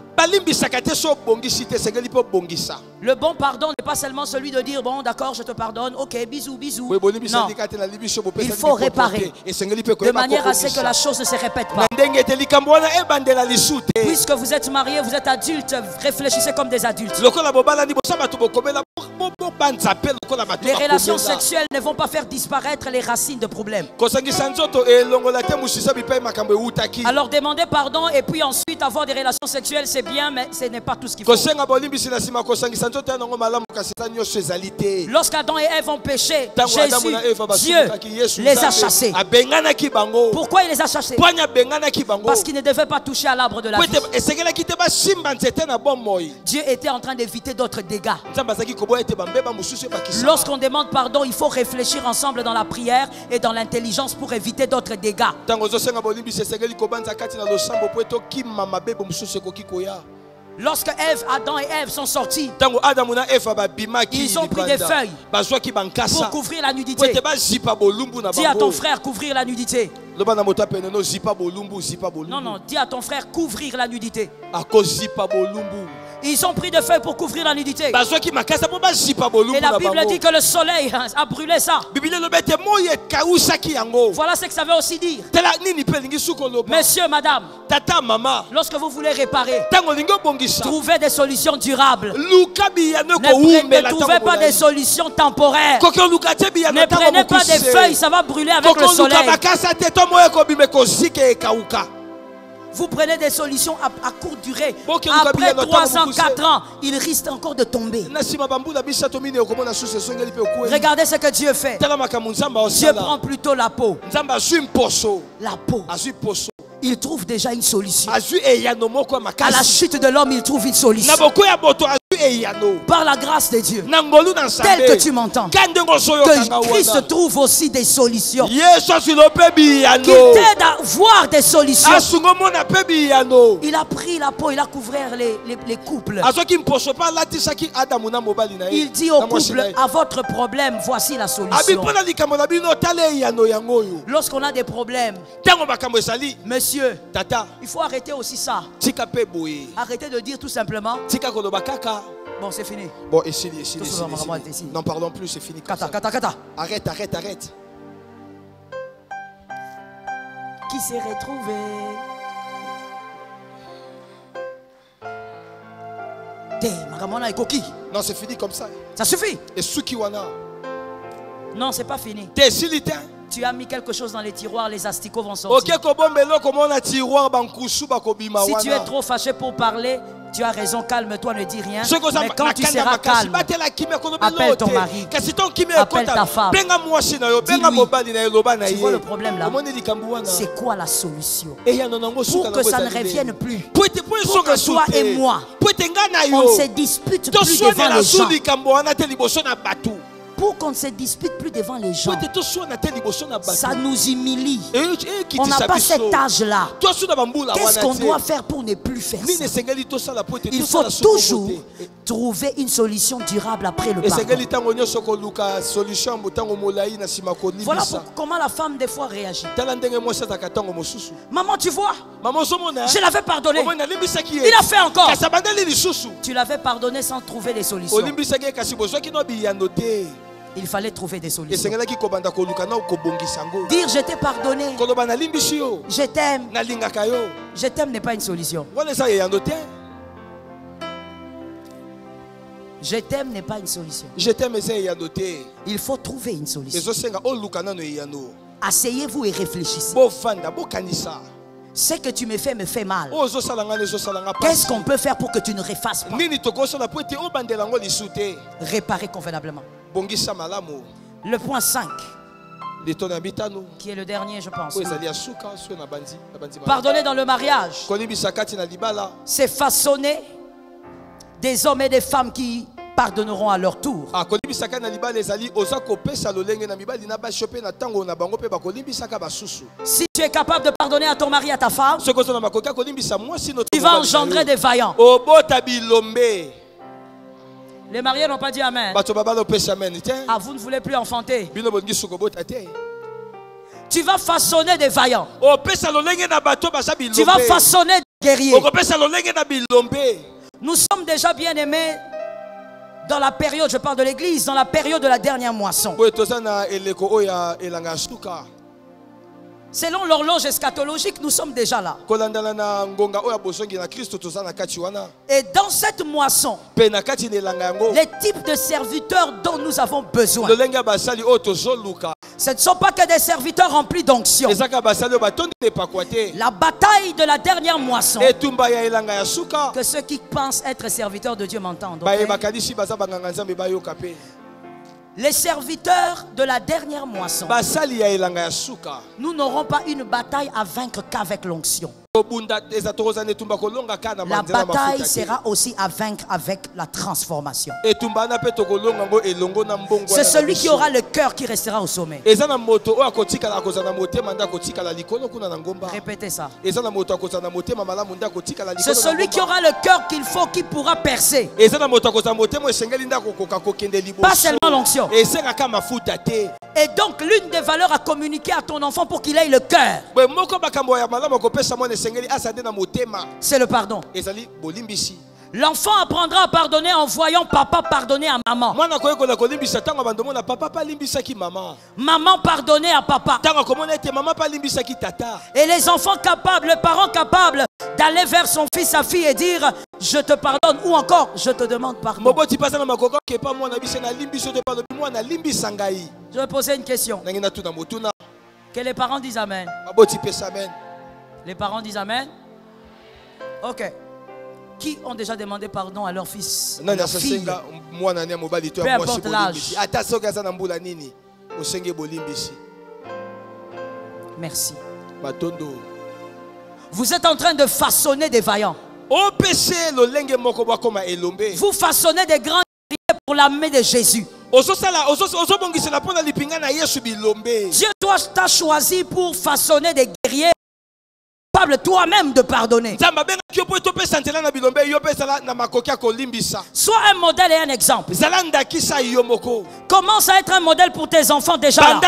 Le bon pardon n'est pas seulement celui de dire bon d'accord je te pardonne, ok bisous bisous. Non, il faut réparer de manière à ce que la chose ne se répète pas. Puisque vous êtes mariés, vous êtes adultes, réfléchissez comme des adultes. Les relations sexuelles ne vont pas faire disparaître les racines de problèmes. Alors demandez pardon et puis ensuite avoir des relations sexuelles c'est bien, mais ce n'est pas tout ce qu'il faut. Lorsqu'Adam et Ève ont péché, Jésus, Dieu les a chassés. Pourquoi il les a chassés? Parce qu'ils ne devaient pas toucher à l'arbre de la vie. Dieu était en train d'éviter d'autres dégâts. Lorsqu'on demande pardon, il faut réfléchir ensemble dans la prière et dans l'intelligence pour éviter d'autres dégâts. Lorsque Adam et Ève sont sortis, ils ont pris des feuilles pour couvrir la nudité. Dis à ton frère couvrir la nudité. Non, non, dis à ton frère couvrir la nudité. Ils ont pris des feuilles pour couvrir la nudité. Et la Bible dit que le soleil a brûlé ça. Voilà ce que ça veut aussi dire. Monsieur, madame, lorsque vous voulez réparer, trouvez des solutions durables. Ne trouvez pas des solutions temporaires. Ne prenez pas des feuilles, ça va brûler avec le soleil. Vous prenez des solutions à courte durée. Après 3 ans, 4 ans, il risque encore de tomber. Regardez ce que Dieu fait. Dieu prend plutôt la peau. La peau. Il trouve déjà une solution. À la chute de l'homme, il trouve une solution. Par la grâce de Dieu, Nangolu na tel que tu m'entends, que Christ trouve aussi des solutions, qui t'aide à voir des solutions. Il a pris la peau, il a couvert les couples. Il dit au couple, à votre problème, voici la solution. Lorsqu'on a des problèmes, monsieur, il faut arrêter aussi ça. Arrêtez de dire tout simplement, bon, c'est fini. Bon, et c'est n'en parlons plus, c'est fini. Kata, kata, kata. Arrête, arrête, arrête. Qui s'est retrouvé? Non, c'est fini comme ça. Ça suffit. Et Sukiwana. Non, c'est pas fini. Tu as mis quelque chose dans les tiroirs, les asticots vont sortir. Si tu es trop fâché pour parler, tu as raison, calme-toi, ne dis rien. Mais quand tu seras calme, appelle ton mari, appelle ta femme. Tu vois le problème là? C'est quoi la solution? Pour que ça ne revienne plus, pour que toi et moi, on ne se dispute plus devant les gens. Pour qu'on ne se dispute plus devant les gens, ça nous humilie. On n'a pas cet âge-là. Qu'est-ce qu'on doit faire pour ne plus faire ça? Il faut toujours trouver une solution durable après le pardon. Voilà comment la femme des fois réagit. Maman, tu vois, je l'avais pardonné. Il a fait encore. Tu l'avais pardonné sans trouver des solutions. Il fallait trouver des solutions. Dire je t'ai pardonné, je t'aime. Je t'aime n'est pas une solution. Je t'aime n'est pas une solution. Il faut trouver une solution. Asseyez-vous et réfléchissez. Ce que tu me fais mal. Qu'est-ce qu'on peut faire pour que tu ne refasses pas? Réparer convenablement. Le point 5, qui est le dernier, je pense. Pardonner dans le mariage, c'est façonner des hommes et des femmes qui pardonneront à leur tour. Si tu es capable de pardonner à ton mari, à ta femme, tu vas engendrer des vaillants. Les mariés n'ont pas dit amen. Ah, vous ne voulez plus enfanter. Tu vas façonner des vaillants. Tu vas façonner des guerriers. Nous sommes déjà bien aimés dans la période, je parle de l'église, dans la période de la dernière moisson. Selon l'horloge eschatologique, nous sommes déjà là. Et dans cette moisson, les types de serviteurs dont nous avons besoin, ce ne sont pas que des serviteurs remplis d'onction. La bataille de la dernière moisson, que ceux qui pensent être serviteurs de Dieu m'entendent. Les serviteurs de la dernière moisson, nous n'aurons pas une bataille à vaincre qu'avec l'onction. La bataille sera aussi à vaincre avec la transformation. C'est celui qui aura le cœur qui restera au sommet. Répétez ça. C'est celui qui aura le cœur qu'il faut, qui pourra percer. Pas seulement l'onction. Et donc l'une des valeurs à communiquer à ton enfant pour qu'il ait le cœur, c'est le pardon. L'enfant apprendra à pardonner en voyant papa pardonner à maman. Maman pardonner à papa. Et les enfants capables, les parents capables d'aller vers son fils, sa fille et dire je te pardonne ou encore je te demande pardon. Je vais poser une question. Que les parents disent amen. Les parents disent amen. Ok. Qui ont déjà demandé pardon à leur fils, à leur fille? Peu importe l'âge. Merci. Vous êtes en train de façonner des vaillants. Vous façonnez des grands guerriers pour l'armée de Jésus. Dieu t'a choisi pour façonner des guerriers capables toi-même de pardonner. Sois un modèle et un exemple. Commence à être un modèle pour tes enfants déjà là.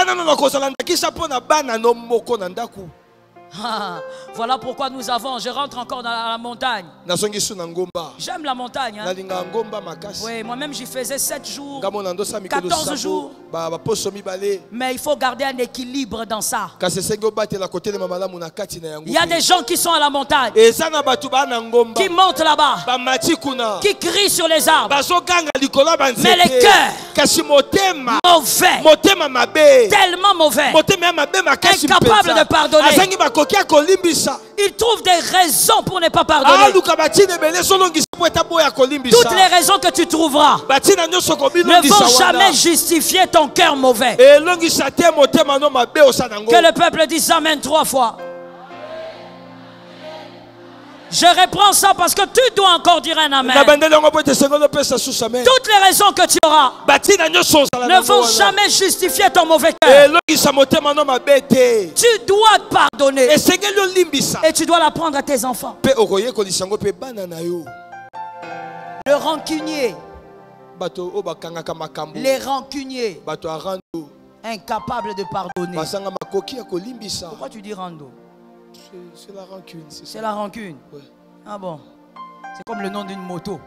Ah, voilà pourquoi nous avons, je rentre encore dans la montagne. J'aime la montagne. Hein? Oui, moi-même j'y faisais 7 jours, 14 jours. Mais il faut garder un équilibre dans ça. Il y a des gens qui sont à la montagne, qui montent là-bas, qui crient sur les arbres. Mais les cœurs mauvais, tellement mauvais, incapables de pardonner. Il trouve des raisons pour ne pas pardonner. Toutes les raisons que tu trouveras ne vont jamais justifier ton cœur mauvais. Que le peuple dise Amen 3 fois. Je reprends ça parce que tu dois encore dire un Amen. Toutes les raisons que tu auras ne vont jamais justifier ton mauvais cœur. Tu dois te pardonner. Et tu dois l'apprendre à tes enfants. Le rancunier. Les rancuniers. Incapables de pardonner. Pourquoi tu dis rando? C'est la rancune. C'est la rancune. Ouais. Ah bon. C'est comme le nom d'une moto.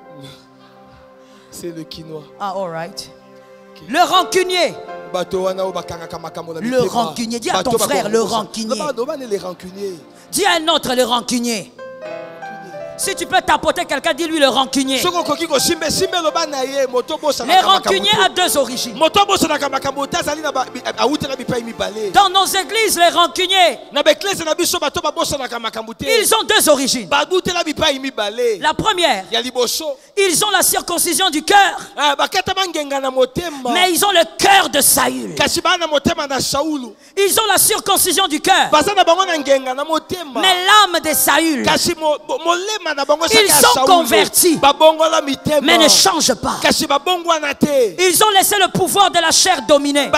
C'est le quinoa. Ah, all right. Okay. Le rancunier. Le rancunier. Dis à ton frère le rancunier. Dis à un autre le rancunier. Si tu peux tapoter quelqu'un, dis-lui le rancunier. Les rancuniers ont 2 origines. Dans nos églises, les rancuniers, ils ont 2 origines. La première, ils ont la circoncision du cœur, mais ils ont le cœur de Saül. Ils ont la circoncision du cœur, mais l'âme de Saül. Ils sont convertis, mais ne changent pas. Ils ont laissé le pouvoir de la chair dominer.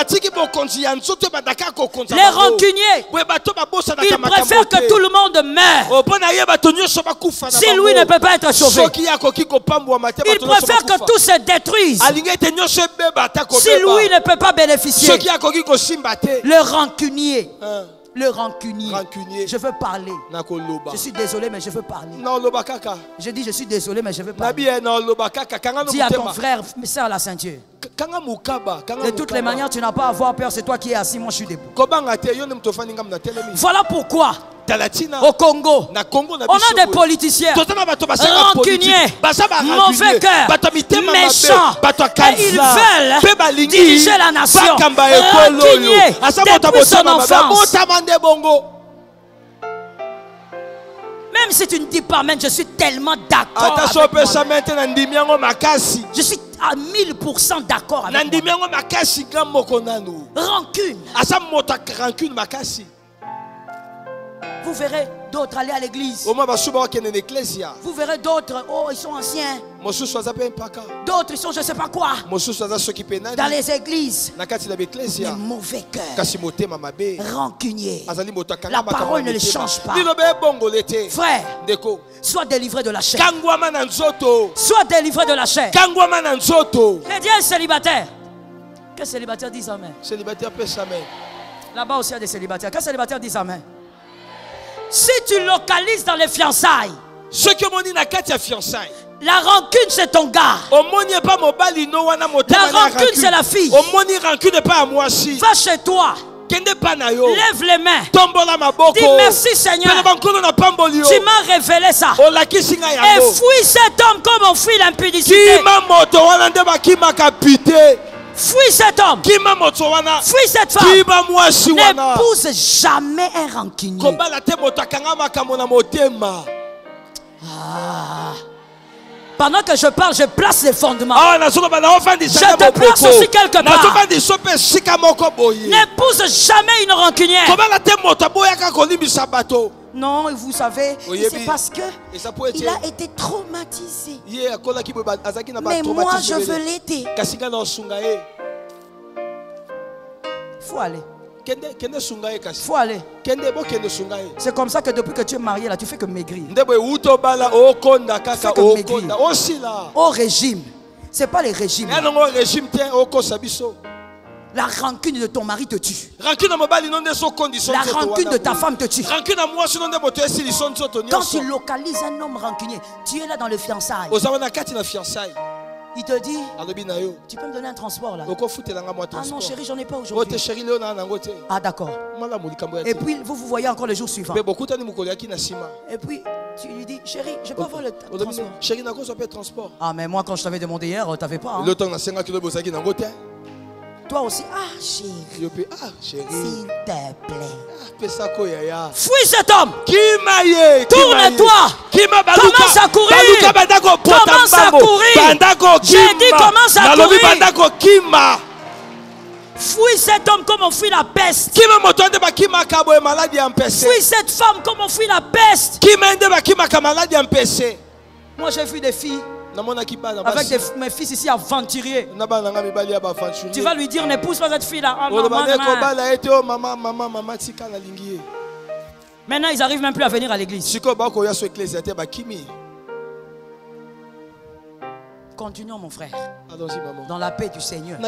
Les rancuniers, ils préfèrent que tout le monde meure si lui ne peut pas être sauvé. Ils préfèrent que tout se détruise si lui ne peut pas bénéficier. Le rancunier. Le rancunier. Je veux parler. Je suis désolé, mais je veux parler. Je dis, je suis désolé, mais je veux parler. Dis à ton frère, serre la ceinture. De toutes les manières, tu n'as pas à avoir peur. C'est toi qui es assis, moi je suis debout. Voilà pourquoi au Congo, on a des politiciens rancuniers, mauvais cœur, méchants, et ils veulent diriger la nation. Rancuniers depuis son enfance. Même si tu ne dis pas Amen, je suis tellement d'accord avec moi. Je suis à 1000% d'accord avec moi. Rancune. Vous verrez d'autres aller à l'église. Vous verrez d'autres, oh ils sont anciens. D'autres ils sont je ne sais pas quoi. Dans les églises. Les mauvais cœurs. Rancuniers. La parole ne les change pas. Frère, sois délivré de la chair. Sois délivré de la chair. Les dieux célibataires. Que célibataires disent Amen. Là-bas aussi il y a des célibataires. Que célibataires disent Amen. Si tu localises dans les fiançailles, la rancune c'est ton gars. La rancune c'est la fille. Va chez toi. Lève les mains. Dis merci Seigneur. Tu m'as révélé ça. Et fuis cet homme comme on fuit l'impudicité. Fuis cet homme. Fuis cette femme. N'épouse jamais un rancunier. Pendant que je parle, je place les fondements. Je te place aussi quelque part. N'épouse jamais une rancunière. Non, vous savez, Oui, c'est parce que et ça peut être- il a été traumatisé. Yeah, Mais moi, je veux l'aider. Faut aller. Faut aller. C'est comme ça que depuis que tu es marié là, tu fais que maigrir. Au régime. C'est pas les régimes. La rancune de ton mari te tue. La rancune de ta femme te tue. Quand tu localises un homme rancunier, tu es là dans le fiançailles. Il te dit, tu peux me donner un transport là? Ah non chérie, j'en ai pas aujourd'hui. Ah d'accord. Et puis vous voyez encore le jour suivant. Et puis tu lui dis, chérie, je peux avoir le transport? Ah mais moi quand je t'avais demandé hier, tu n'avais pas. Hein? Toi aussi, chérie, s'il te plaît. Fuis cet homme. Tourne-toi. Commence à courir. Commence à courir. J'ai dit commence à courir. Fuis cet homme comme on fuit la peste. Fuis cette femme comme on fuit la peste. Moi j'ai vu des filles avec mes fils ici aventuriers. Tu vas lui dire n'épouse pas cette fille là. Oh, maintenant ils n'arrivent même plus à venir à l'église. Continuons mon frère. Dans la paix du Seigneur.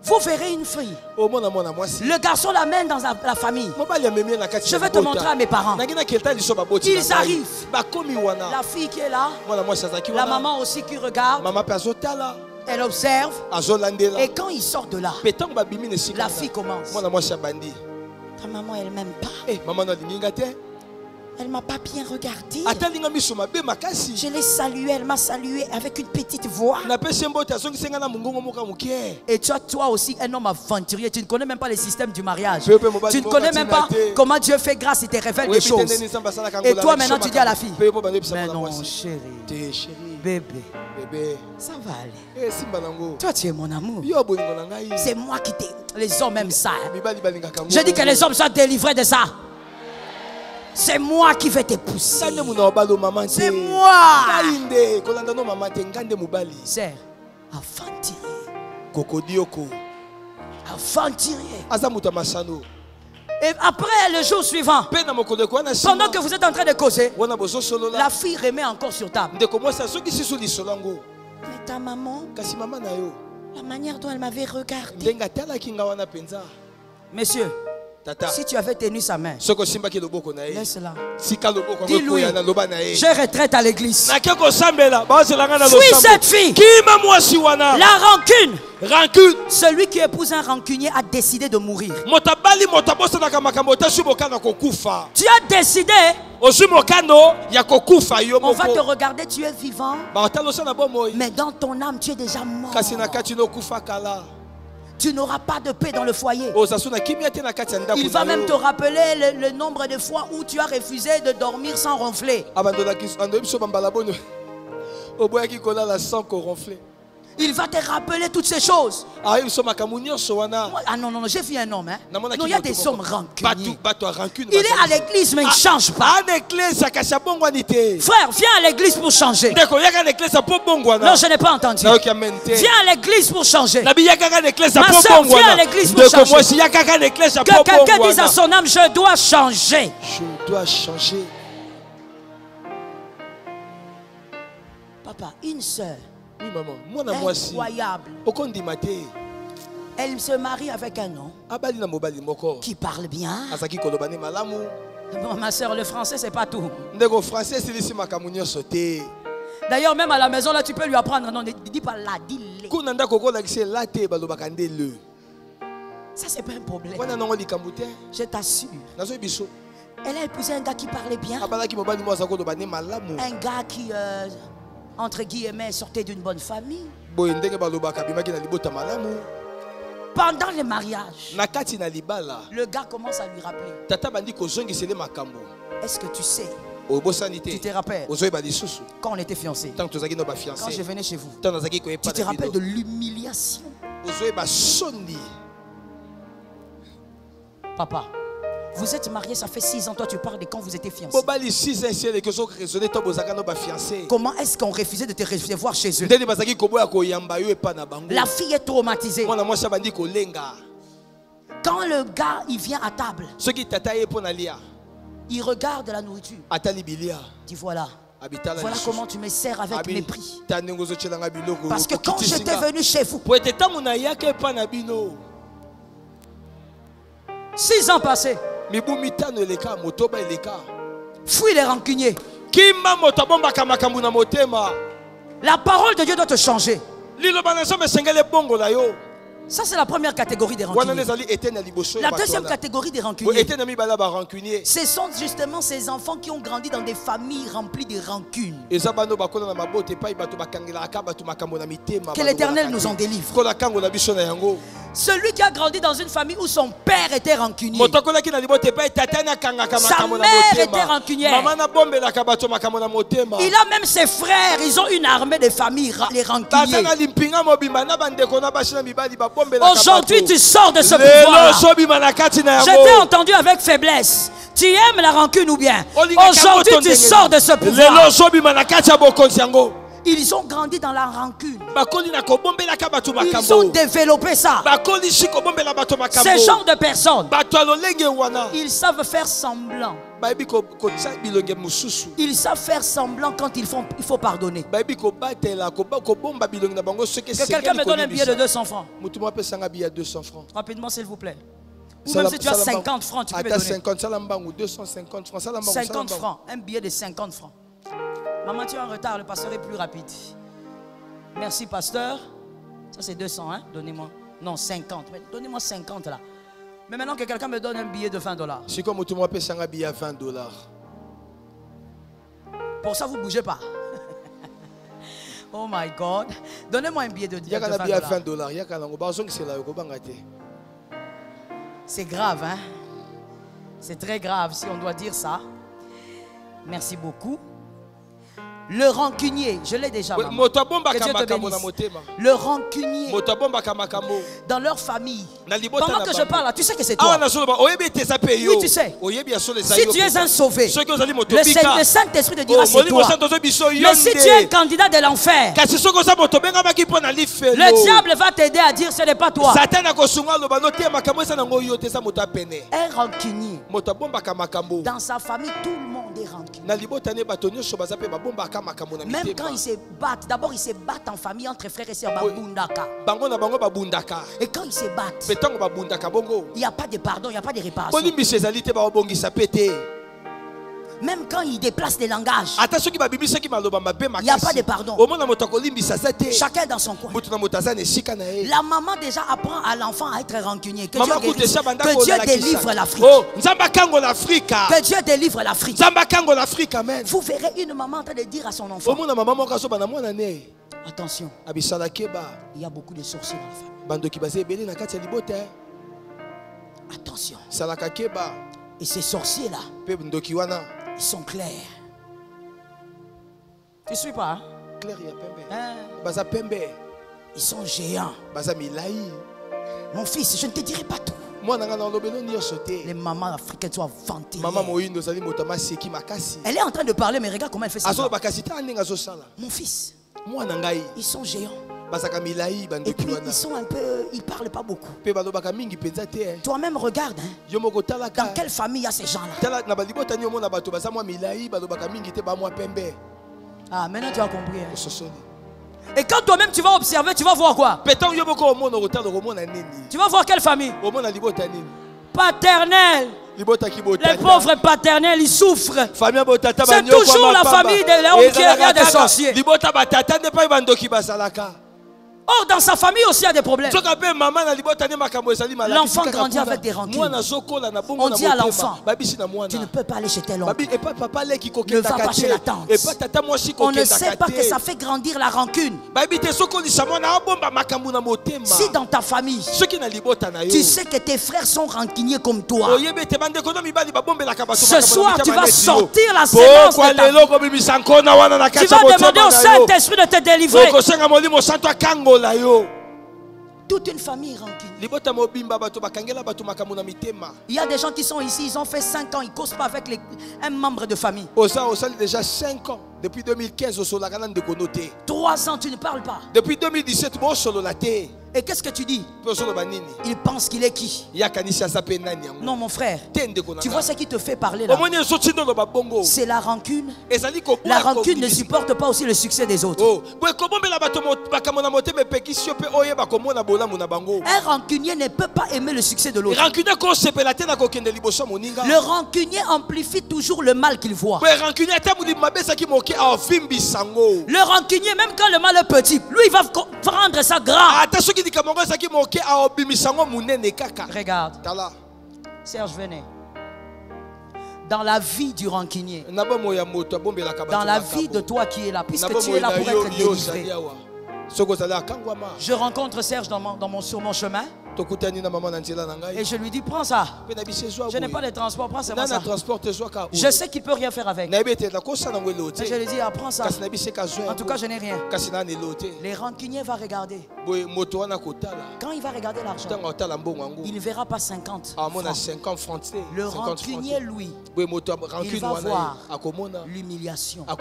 Vous verrez une fille. Le garçon l'amène dans la famille. Je vais te montrer à mes parents. Ils arrivent. La fille qui est là. La maman aussi qui regarde. Elle observe. Et quand il sort de là, la fille commence. Ta maman elle m'aime pas. Elle ne m'a pas bien regardé. Je l'ai saluée, elle m'a salué avec une petite voix. Et toi aussi, un homme aventurier, tu ne connais même pas les systèmes du mariage. Tu ne connais même pas comment Dieu fait grâce et te révèle des choses. Et toi maintenant tu dis à la fille, mais non chérie, bébé, ça va aller. Toi tu es mon amour. C'est moi qui t'ai... Les hommes aiment ça. Je dis que les hommes soient délivrés de ça. C'est moi qui vais t'épouser. C'est moi. C'est aventurier. Aventurier. Et après le jour suivant, pendant que vous êtes en train de causer, la fille remet encore sur table. Mais ta maman, la manière dont elle m'avait regardé. Messieurs, si tu avais tenu sa main, laisse-la. Dis-lui, je retraite à l'église. Fuis cette fille. La rancune. Celui qui épouse un rancunier a décidé de mourir. Tu as décidé. On va te regarder, tu es vivant. Mais dans ton âme, tu es déjà mort. Tu n'auras pas de paix dans le foyer. Il va même te rappeler le nombre de fois où tu as refusé de dormir sans ronfler. Il va te rappeler toutes ces choses. Ah non, j'ai vu un homme. Hein? Non, il y a des hommes rancuniers. Il est à l'église mais il ne change pas. Frère, viens à l'église pour changer. Non, je n'ai pas entendu. Viens à l'église pour changer. Ma soeur, viens à l'église pour changer. Que quelqu'un dise à son âme, je dois changer. Je dois changer. Papa, une soeur. Oui, maman. Incroyable. Elle se marie avec un homme qui parle bien. Bon, ma soeur, le français, c'est pas tout. D'ailleurs, même à la maison, là, tu peux lui apprendre. Non, ne dis pas là, dis-le. Ça, c'est pas un problème. Je t'assure. Elle a épousé un gars qui parlait bien. Un gars qui... entre guillemets, sortait d'une bonne famille. Pendant le mariage, le gars commence à lui rappeler. Est-ce que tu sais, tu te rappelles, quand on était fiancés, quand je venais chez vous, tu te rappelles de l'humiliation? Papa, Vous êtes mariés, ça fait 6 ans. Toi, tu parles de quand vous étiez fiancés. Comment est-ce qu'on refusait de te recevoir chez eux? La fille est traumatisée. Quand le gars il vient à table, il regarde la nourriture. Dis voilà. Voilà comment tu me sers avec mépris. Parce que quand j'étais venu chez vous, 6 ans passés, fuis les rancuniers. La parole de Dieu doit te changer. Ça, c'est la première catégorie des rancuniers. La deuxième catégorie des rancuniers, ce sont justement ces enfants qui ont grandi dans des familles remplies de rancunes. Que l'Éternel nous en délivre. Celui qui a grandi dans une famille où son père était rancunier, sa mère était rancunière, il a même ses frères, ils ont une armée de familles, les rancuniers. Aujourd'hui tu sors de ce pouvoir. Je t'ai entendu avec faiblesse. Tu aimes la rancune ou bien? Aujourd'hui tu sors de ce pouvoir. Ils ont grandi dans la rancune. Ils ont développé ça. Ces genre de personnes, ils savent faire semblant. Ils savent faire semblant quand il faut pardonner. Que quelqu'un me donne un billet de 200 francs. Rapidement s'il vous plaît. Ou même si tu as 50 francs, tu peux me donner. 50 francs, un billet de 50 francs. Maman, tu es en retard, le pasteur est plus rapide. Merci, pasteur. Ça, c'est 200, hein? Donnez-moi. Non, 50. Donnez-moi 50 là. Mais maintenant que quelqu'un me donne un billet de $20. Pour ça, vous ne bougez pas. Oh my God. Donnez-moi un billet de $20. C'est grave, hein? C'est très grave si on doit dire ça. Merci beaucoup. Le rancunier, je l'ai déjà. Que Dieu te bénisse. Le rancunier, dans leur famille, pendant que je parle là, tu sais que c'est toi. Oui, tu sais. Si tu es un sauvé, le Saint-Esprit te dira c'est toi. Mais si tu es un candidat de l'enfer, le diable va t'aider à dire ce n'est pas toi. Un rancunier, dans sa famille, tout le monde est rancunier. Même quand ils se battent, d'abord ils se battent en famille entre frères et sœurs. Et quand ils se battent, il n'y a pas de pardon, il n'y a pas de réparation. Même quand ils déplacent les langages, il n'y a pas de pardon. Chacun dans son coin. La maman déjà apprend à l'enfant à être rancunier. Que Dieu délivre l'Afrique. Que Dieu délivre l'Afrique. Vous verrez une maman en train de dire à son enfant: attention, il y a beaucoup de sorciers dans la famille. Attention. Et ces sorciers-là, ils sont clairs. Tu ne suis pas, hein? Ils sont géants. Mon fils, je ne te dirai pas tout. Les mamans africaines sont vantées. Elle est en train de parler, mais regarde comment elle fait ça. Mon fils, ils sont géants. Et puis ils sont un peu, ils parlent pas beaucoup. Toi-même regarde, hein, dans quelle famille il y a ces gens-là. Ah, maintenant tu as compris, hein. Et quand toi-même tu vas observer, tu vas voir quoi? Tu vas voir quelle famille? Paternelle. Les pauvres paternels, ils souffrent. C'est toujours la famille de l'homme qui est des sorciers. Oh, dans sa famille aussi il y a des problèmes. L'enfant grandit avec des rancunes. On dit à l'enfant: tu ne peux pas aller chez tel homme. Ne va pas chez la tante. On ne sait pas que ça fait grandir la rancune. Si dans ta famille, tu sais que tes frères sont rancuniers comme toi, ce soir tu vas sortir la sémence de ta vie. Tu vas demander au Saint-Esprit de te délivrer. Toute une famille rancunière. libota mobimba bato bakangela bato makambo na mitema. Il y a des gens qui sont ici, ils ont fait 5 ans, ils ne causent pas avec un membre de famille. Osa déjà 5 ans. Depuis 2015, au Solaganan de Konote. 3 ans, tu ne parles pas. Depuis 2017, bon solo la terre. Et qu'est-ce que tu dis? Il pense qu'il est qui? Non, mon frère. Tu vois ce qui te fait parler là? C'est la rancune. La rancune ne supporte pas aussi le succès des autres. Un rancunier ne peut pas aimer le succès de l'autre. Le rancunier amplifie toujours le mal qu'il voit. Le rancunier, même quand le mal est petit, lui il va rendre ça grand. Regarde, Serge, venez. Dans la vie du rancunier, dans la vie de toi qui es là, puisque tu es là pour être délivré, je rencontre Serge sur mon chemin. Et je lui dis, prends ça. Je n'ai pas de transport, prends ça. Je sais qu'il ne peut rien faire avec. Et je lui dis, ah, prends ça. En tout cas, je n'ai rien. Les rancuniers vont regarder. Quand il va regarder l'argent, il ne verra pas 50 francs. Le rancunier, lui, il va voir l'humiliation. On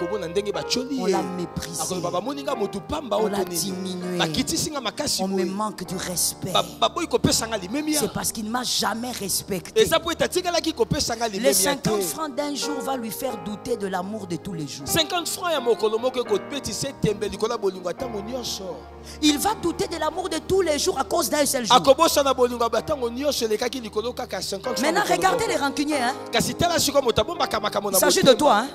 l'a méprisé. On l'a diminué. On me manque du respect. C'est parce qu'il ne m'a jamais respecté. Les 50 francs d'un jour va lui faire douter de l'amour de tous les jours. 50 francs. Il va douter de l'amour de tous les jours à cause d'un seul jour. Maintenant, regardez les rancuniers. Hein? Il s'agit de toi. Hein?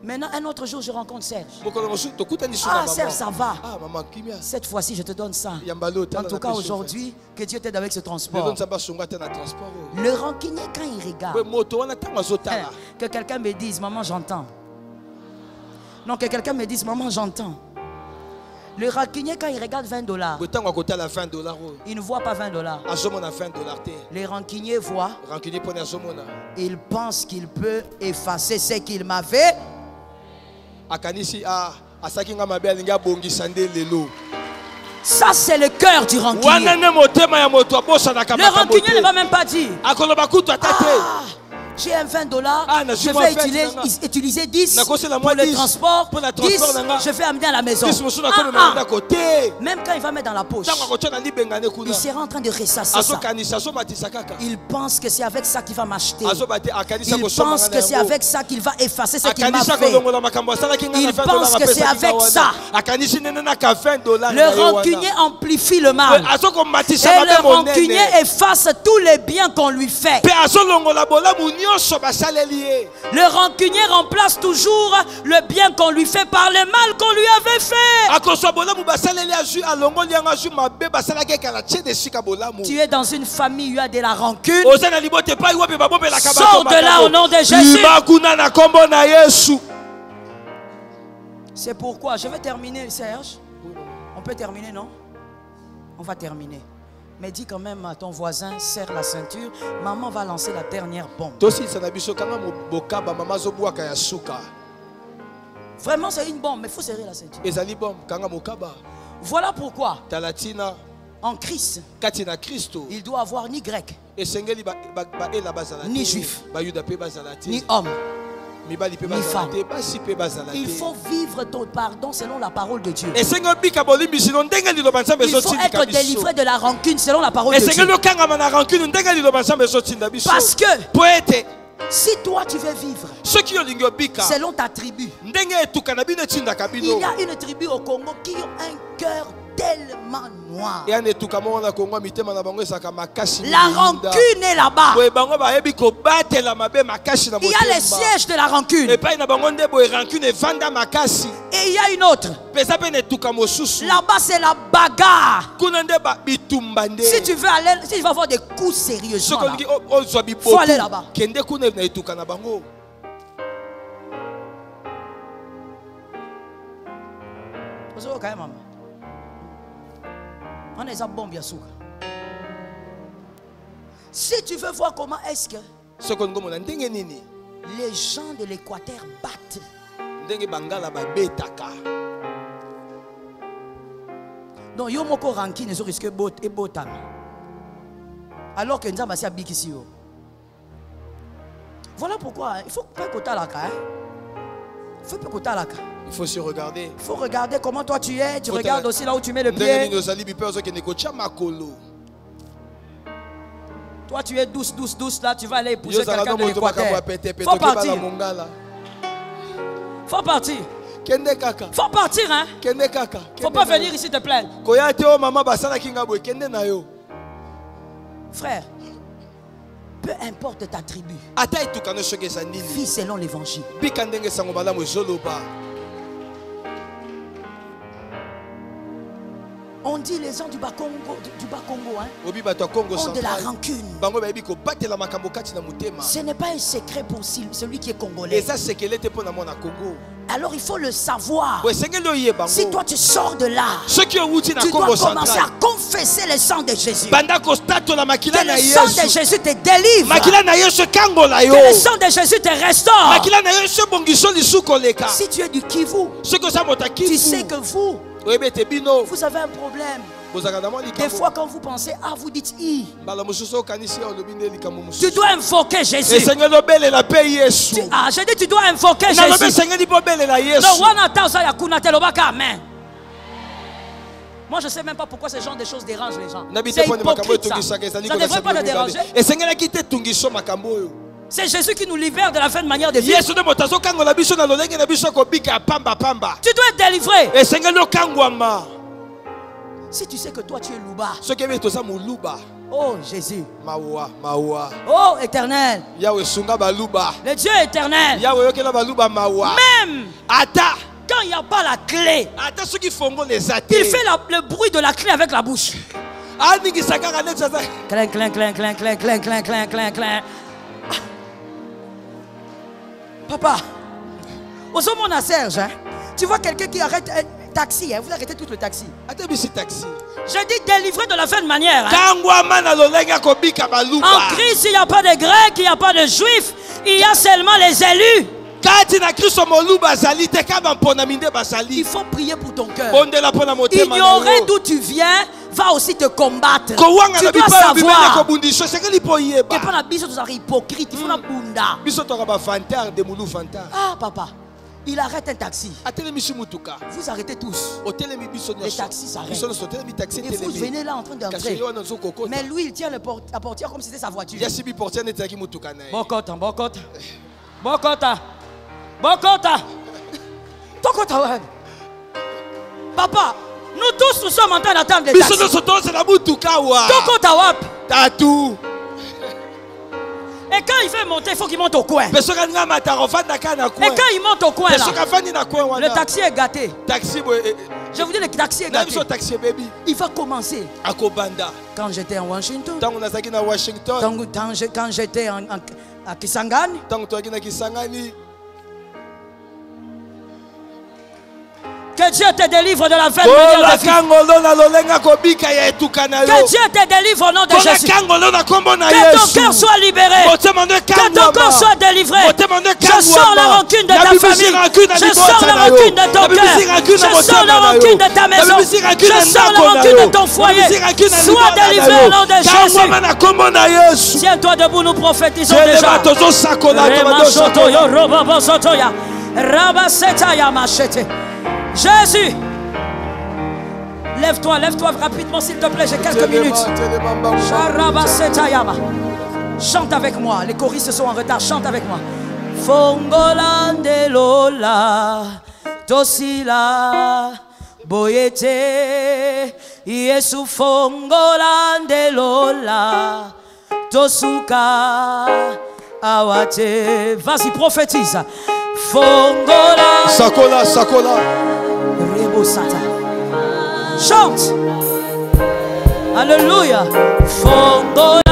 Maintenant, un autre jour, je rencontre Serge. Ah, Serge, ça va. Cette fois-ci, je te donne ça. En tout cas, aujourd'hui, que Dieu t'aide avec ce transport. Le rancunier, quand il regarde, que quelqu'un me dise, maman, j'entends. Non, que quelqu'un me dise, maman, j'entends. Le rancunier, quand il regarde $20, il ne voit pas $20. Les rancuniers voient. Il pense qu'il peut effacer ce qu'il m'avait. Ça, c'est le cœur du rancunier. Le rancunier ne va même pas dire, j'ai un $20, je vais utiliser 10 pour le transport, 10 je vais amener à la maison. Même quand il va mettre dans la poche, il sera en train de ressasser ça. Il pense que c'est avec ça qu'il va m'acheter. Il pense que c'est avec ça qu'il va effacer ce qu'il m'a fait. Il pense que c'est avec ça. Le rancunier amplifie le mal. Et le rancunier efface tous les biens qu'on lui fait. Le rancunier remplace toujours le bien qu'on lui fait par le mal qu'on lui avait fait. Tu es dans une famille où il y a de la rancune. Sors de là au nom de Jésus. C'est pourquoi je vais terminer, Serge. On peut terminer, non? On va terminer. Mais dis quand même à ton voisin, serre la ceinture. Maman va lancer la dernière bombe. Vraiment, c'est une bombe, mais il faut serrer la ceinture. Voilà pourquoi, en Christ, il doit avoir ni grec, ni juif, ni homme, ni femme. Il faut vivre ton pardon selon la parole de Dieu. Il faut être délivré de la rancune selon la parole de Dieu. Parce que si toi tu veux vivre selon ta tribu, il y a une tribu au Congo qui a un cœur tellement noir. La rancune est là-bas. Il y a les sièges de la rancune. Et il y a une autre. Là-bas c'est la bagarre. Si tu veux aller, si tu vas avoir des coups sérieusement, il faut aller là-bas. Si tu veux voir comment est-ce que les gens de l'Équateur battent, Donc, yo moko ranki ne risque bot et botam. Alors que nous avons assez bikisi. Voilà pourquoi il faut pas côté la ca. Il faut pas côté la ca. Il faut se regarder. Il faut regarder comment toi tu es. Tu regardes aussi là où tu mets le pied. Toi tu es douce, douce, douce là. Tu vas aller épouser quelqu'un de l'Équateur. Faut partir. Faut partir. Faut partir, hein. Faut pas venir ici te plaindre. Frère, peu importe ta tribu, vis selon l'évangile. On dit les gens du Bas-Congo, hein, ont de la rancune. Ce n'est pas un secret pour celui qui est congolais. Alors il faut le savoir. Si toi tu sors de là, tu dois commencer à confesser le sang de Jésus. Que le sang de Jésus te délivre. Que le sang de Jésus te restaure. Si tu es du Kivu, tu sais que vous avez un problème. Des fois quand vous pensez, vous dites tu dois invoquer Jésus. J'ai dit tu dois invoquer Jésus. Moi je ne sais même pas pourquoi ce genre de choses dérangent les gens. C'est hypocrite ça. Ça ne devrait pas le déranger. C'est Jésus qui nous libère de la fin de manière de vivre. Tu dois être délivré. Si tu sais que toi tu es Louba. Oh Jésus. Oh éternel. Le Dieu éternel. Même quand il n'y a pas la clé, il fait le bruit de la clé avec la bouche. Clin, clin, clin, clin, clin, clin, clin, clin, clin, clin. Papa, au moment à Serge, hein, tu vois quelqu'un qui arrête un taxi, hein, vous arrêtez tout le taxi. J'ai dit délivré de la fin de manière. Hein. En Christ, il n'y a pas de Grecs, il n'y a pas de Juifs, il y a seulement les élus. Il faut prier pour ton cœur. Ignorer d'où tu viens va aussi te combattre. Tu dois savoir. Et pas la biso, tu es hypocrite. Il faut la bunda. Ah papa, il arrête un taxi. Vous arrêtez tous. Les taxis s'arrêtent. Et vous venez là en train d'entrer. Mais lui, il tient la portière comme si c'était sa voiture. Bokota, Bokota. Bokota. Bokota. Tokota. Papa, nous tous nous sommes en train d'attendre les taxis. Tokota wap. Tatou. Et quand il veut monter, il faut qu'il monte au coin. Et quand il monte au coin là, le taxi est gâté. Je vous dis, le taxi est gâté. Il va commencer. Quand j'étais en Washington, quand j'étais à Kisangani, que Dieu te délivre de la vaine manière de vivre. Que Dieu te délivre au nom de Jésus. Que ton cœur soit libéré. Que ton corps soit délivré. Je sors la rancune de ta famille. Je sors la rancune de ton cœur. Je sors la rancune de ta maison. Je sors la rancune de ton foyer. Sois délivré au nom de Jésus. Tiens-toi debout, nous prophétisons déjà. Jésus, lève-toi rapidement s'il te plaît, j'ai quelques minutes. Chante avec moi, les choristes sont en retard, chante avec moi. Fongolande Lola, Tosila, Boyete, Yesu Fongolande Lola, Tosuka, Awate. Vas-y, prophétise. Fongola. Sakola, Sakola. Rebosata. Chante. Alléluia. Fongola.